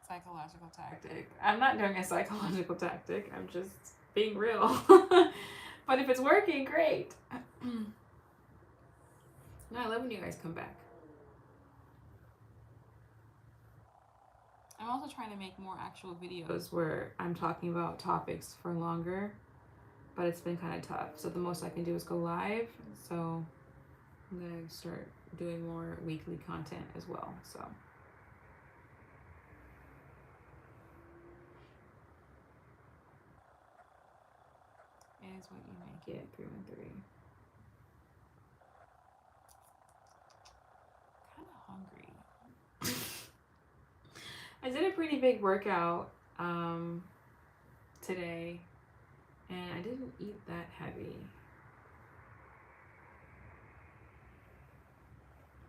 Speaker 1: Psychological tactic. I'm not doing a psychological tactic. I'm just being real. But if it's working, great. No, I love when you guys come back. I'm also trying to make more actual videos where I'm talking about topics for longer, but it's been kind of tough. So the most I can do is go live. So I'm going to start doing more weekly content as well. So it is what you make it, 313. Kind of hungry. I did a pretty big workout today, and I didn't eat that heavy.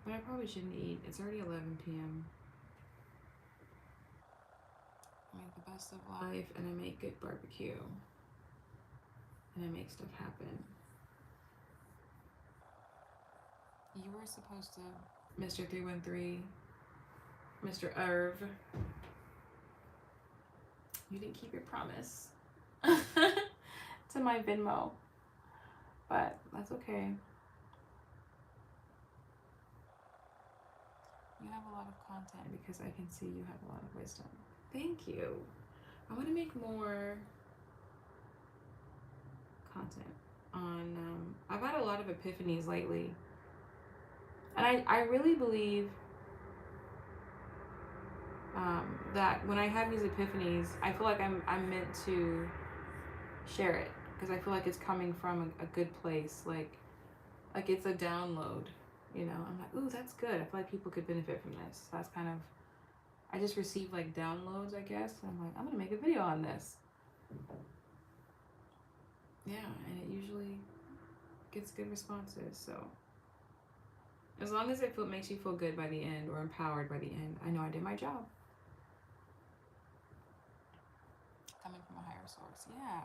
Speaker 1: But I probably shouldn't eat. It's already 11 p.m. I make the best of life, and I make good barbecue. And I make stuff happen. You were supposed to, Mr. 313, Mr. Irv. You didn't keep your promise to my Venmo. But that's okay. You have a lot of content because I can see you have a lot of wisdom. Thank you. I want to make more content on I've had a lot of epiphanies lately, and I really believe that when I have these epiphanies, I feel like I'm meant to share it because I feel like it's coming from a good place, like it's a download, you know. I'm like, ooh, that's good. I feel like people could benefit from this. That's kind of, I just received like downloads, I guess, and I'm like, I'm gonna make a video on this. Yeah, and it usually gets good responses. So as long as it makes you feel good by the end or empowered by the end, I know I did my job. Coming from a higher source, yeah.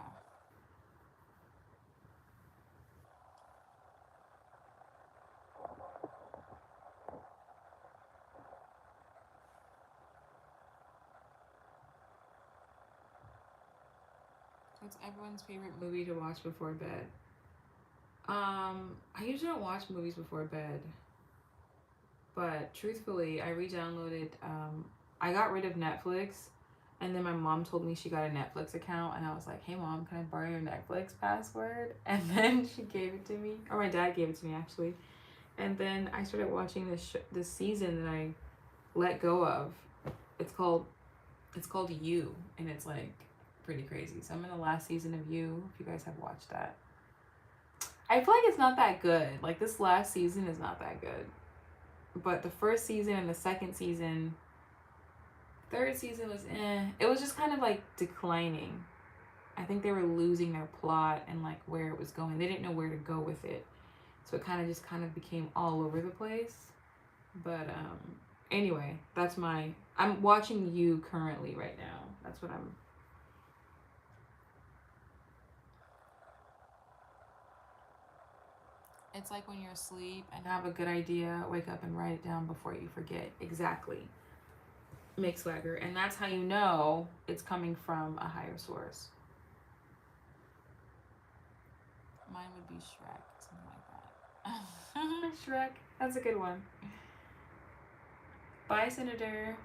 Speaker 1: What's everyone's favorite movie to watch before bed? I usually don't watch movies before bed, but truthfully, I re-downloaded. I got rid of Netflix, and then my mom told me she got a Netflix account, and I was like, "Hey, mom, can I borrow your Netflix password?" And then she gave it to me, or my dad gave it to me actually, and then I started watching this season that I let go of. It's called You, and it's like pretty crazy. So I'm in the last season of You. If you guys have watched that. I feel like it's not that good. Like this last season is not that good. But the first season and the second season, third season was It was just kind of like declining. I think they were losing their plot and like where it was going. They didn't know where to go with it. So it kind of became all over the place. But anyway, I'm watching You currently right now. That's what I'm. It's like when you're asleep and have a good idea, wake up and write it down before you forget. Exactly. Make swagger. And that's how you know it's coming from a higher source. Mine would be Shrek, something like that. Shrek. That's a good one. Bye, Senator.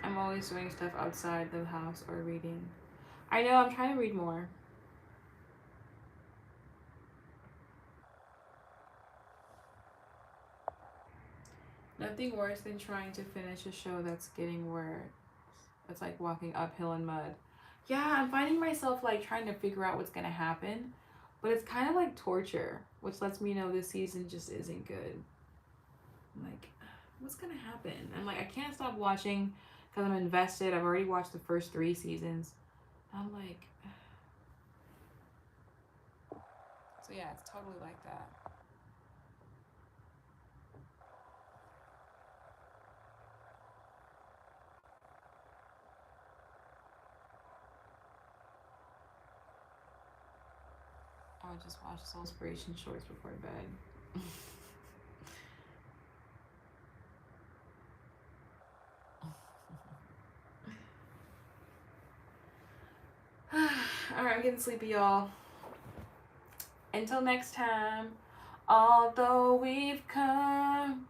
Speaker 1: I'm always doing stuff outside the house or reading. I know, I'm trying to read more. Nothing worse than trying to finish a show that's getting worse. It's like walking uphill in mud. Yeah, I'm finding myself like trying to figure out what's gonna happen, but it's kind of like torture. which lets me know this season just isn't good. I'm like, what's gonna happen? I'm like, I can't stop watching because I'm invested. I've already watched the first 3 seasons. I'm like, so yeah, it's totally like that. I would just watch Soulspiration shorts before bed. Alright, I'm getting sleepy, y'all. Until next time, although we've come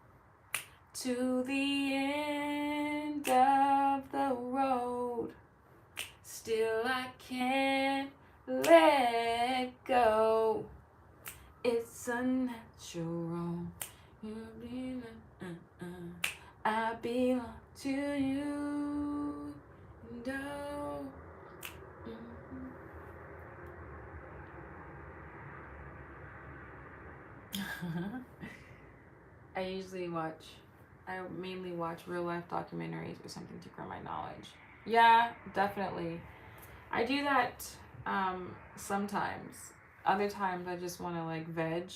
Speaker 1: to the end of the road, still I can't let go. It's unnatural. I belong to you. And oh, I mainly watch real life documentaries or something to grow my knowledge. Yeah, definitely. I do that sometimes. Other times I just want to like veg.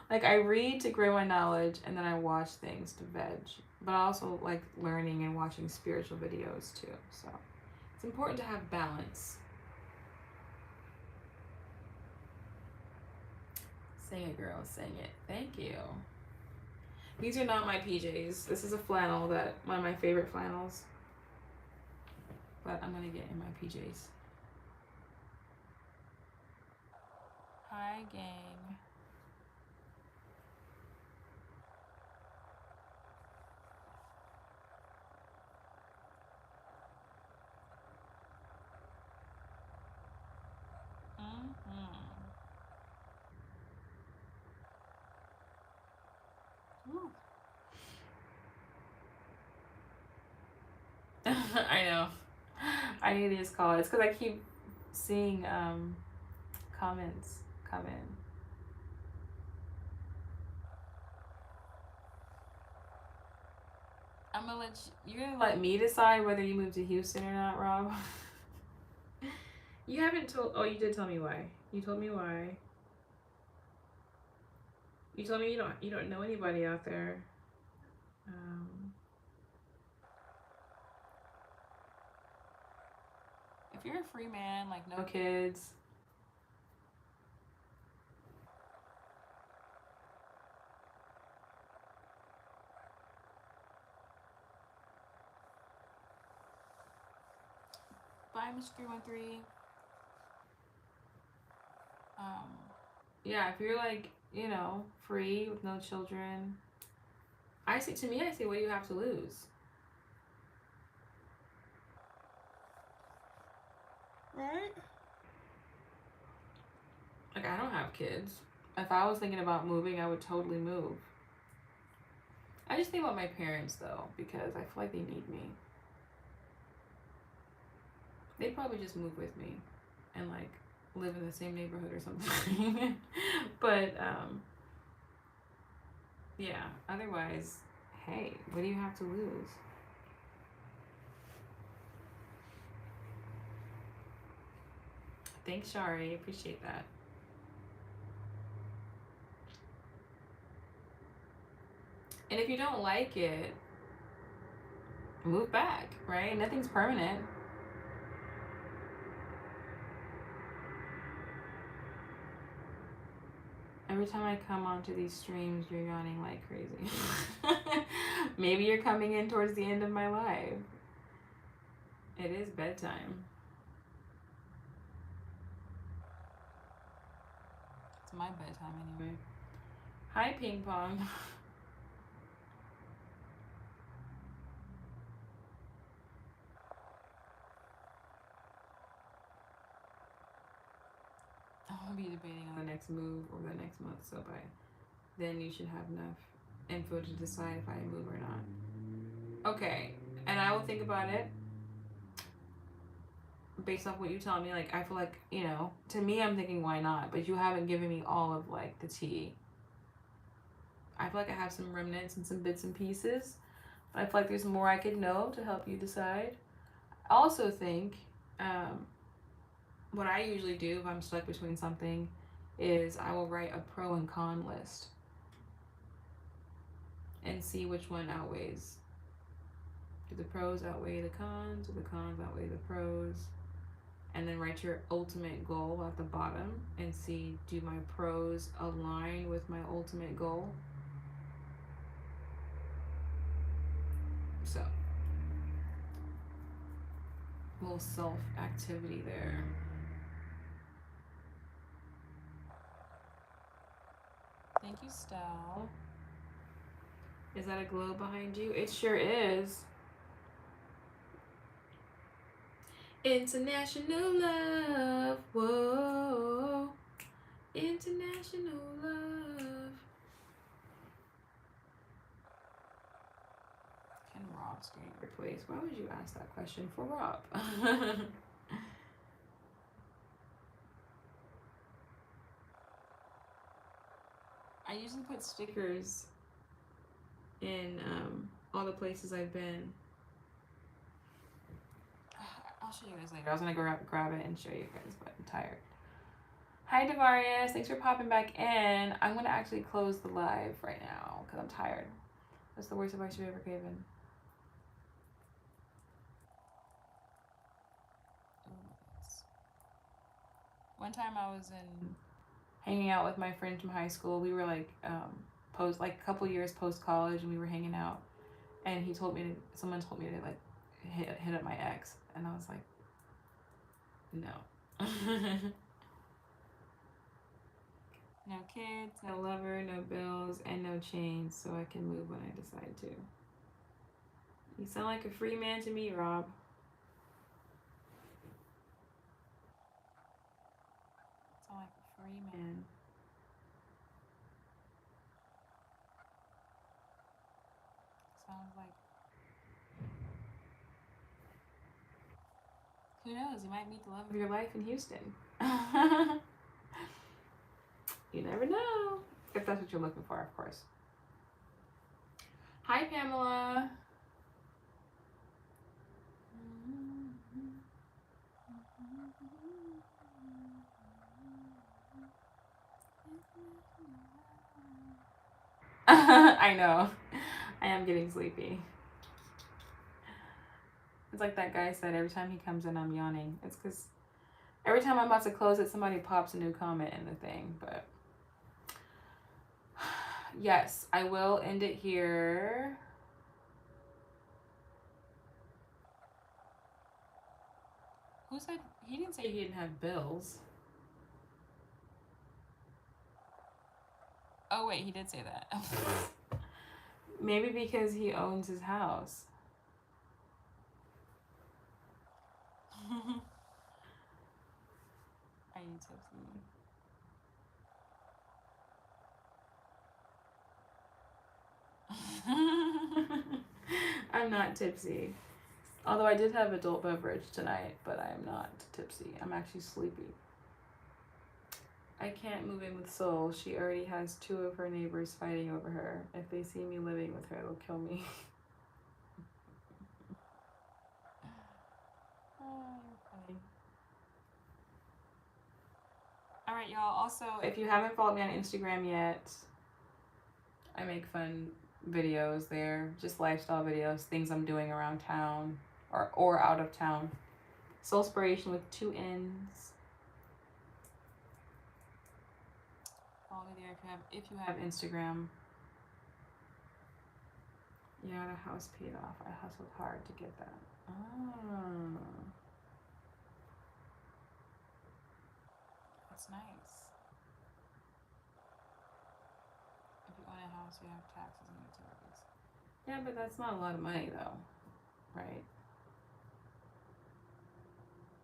Speaker 1: Like I read to grow my knowledge and then I watch things to veg. But I also like learning and watching spiritual videos too. So it's important to have balance. Sing it, girl, sing it. Thank you. These are not my PJs. This is a flannel that one of my favorite flannels. But I'm gonna get in my PJs. Hi, gang. I know. I need this call. It's because I keep seeing comments come in. I'm gonna let you're gonna let me decide whether you move to Houston or not, Rob. You haven't told. Oh, you did tell me why. You told me why. You told me you don't know anybody out there. If you're a free man, like no kids. Bye, Mr. 313. Yeah, if you're like, free with no children, I see, what do you have to lose? Right? Like, I don't have kids. If I was thinking about moving, I would totally move. I just think about my parents, though, because I feel like they need me. They'd probably just move with me and, like, live in the same neighborhood or something. But, yeah, otherwise, hey, what do you have to lose? Thanks, Shari. Appreciate that. And if you don't like it, move back, right? Nothing's permanent. Every time I come onto these streams, you're yawning like crazy. Maybe you're coming in towards the end of my life. It is bedtime. It's my bedtime anyway. Hi, Ping Pong. I'll be debating on the next move over the next month, so by then you should have enough info to decide if I move or not. Okay, and I will think about it. based off what you tell me, like, I feel like, you know, to me, I'm thinking, why not? But you haven't given me all of, like, the tea. I feel like I have some remnants and some bits and pieces. But I feel like there's more I could know to help you decide. I also think what I usually do if I'm stuck between something is I will write a pro and con list and see which one outweighs. Do the pros outweigh the cons? Do the cons outweigh the pros? And then write your ultimate goal at the bottom and see, do my pros align with my ultimate goal? So, a little self activity there. Thank you, Stell. Is that a glow behind you? It sure is. International love. Whoa. International love. Can Rob stay in your place? Why would you ask that question for Rob? I usually put stickers in all the places I've been. I'll show you guys later. I was gonna grab it and show you guys, but I'm tired. Hi Devarius, thanks for popping back in. I'm gonna actually close the live right now because I'm tired. That's the worst advice you've ever given. One time I was hanging out with my friend from high school. We were like a couple years post college, and we were hanging out. And someone told me to like hit up my ex, and I was like, no. No kids, no lover, no bills, and no chains, so I can move when I decide to. You sound like a free man to me, Rob. Sound like a free man. Sounds like. Who knows? You might meet the love of your life in Houston. You never know. If that's what you're looking for, of course. Hi, Pamela. I know. I am getting sleepy. It's like that guy said, every time he comes in, I'm yawning. It's because every time I'm about to close it, somebody pops a new comment in the thing. But yes, I will end it here. Who said? He didn't say he didn't have bills. Oh, wait, he did say that. Maybe because he owns his house. Are you tipsy? I'm not tipsy. Although I did have adult beverage tonight, but I am not tipsy. I'm actually sleepy. I can't move in with Soul. She already has 2 of her neighbors fighting over her. If they see me living with her, they'll kill me. Oh, you're funny. Alright, y'all. Also, if you haven't followed me on Instagram yet, I make fun videos there. Just lifestyle videos, things I'm doing around town or out of town. Soulspiration with 2 N's. Follow me there if you have Instagram. Yeah, the house paid off. I hustled hard to get that. Oh. That's nice. If you own a house, you have taxes and utilities. Yeah, but that's not a lot of money though, right?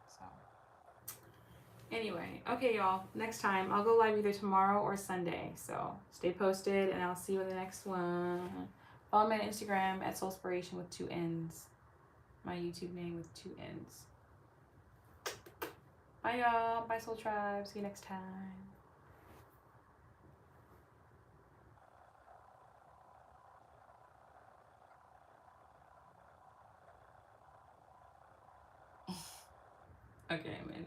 Speaker 1: So anyway, okay y'all, next time I'll go live either tomorrow or Sunday, so stay posted and I'll see you in the next one. Follow me on Instagram at Soulspiration with 2 N's. My YouTube name with 2 N's. Bye, y'all. Bye, Soul Tribe. See you next time. Okay, man.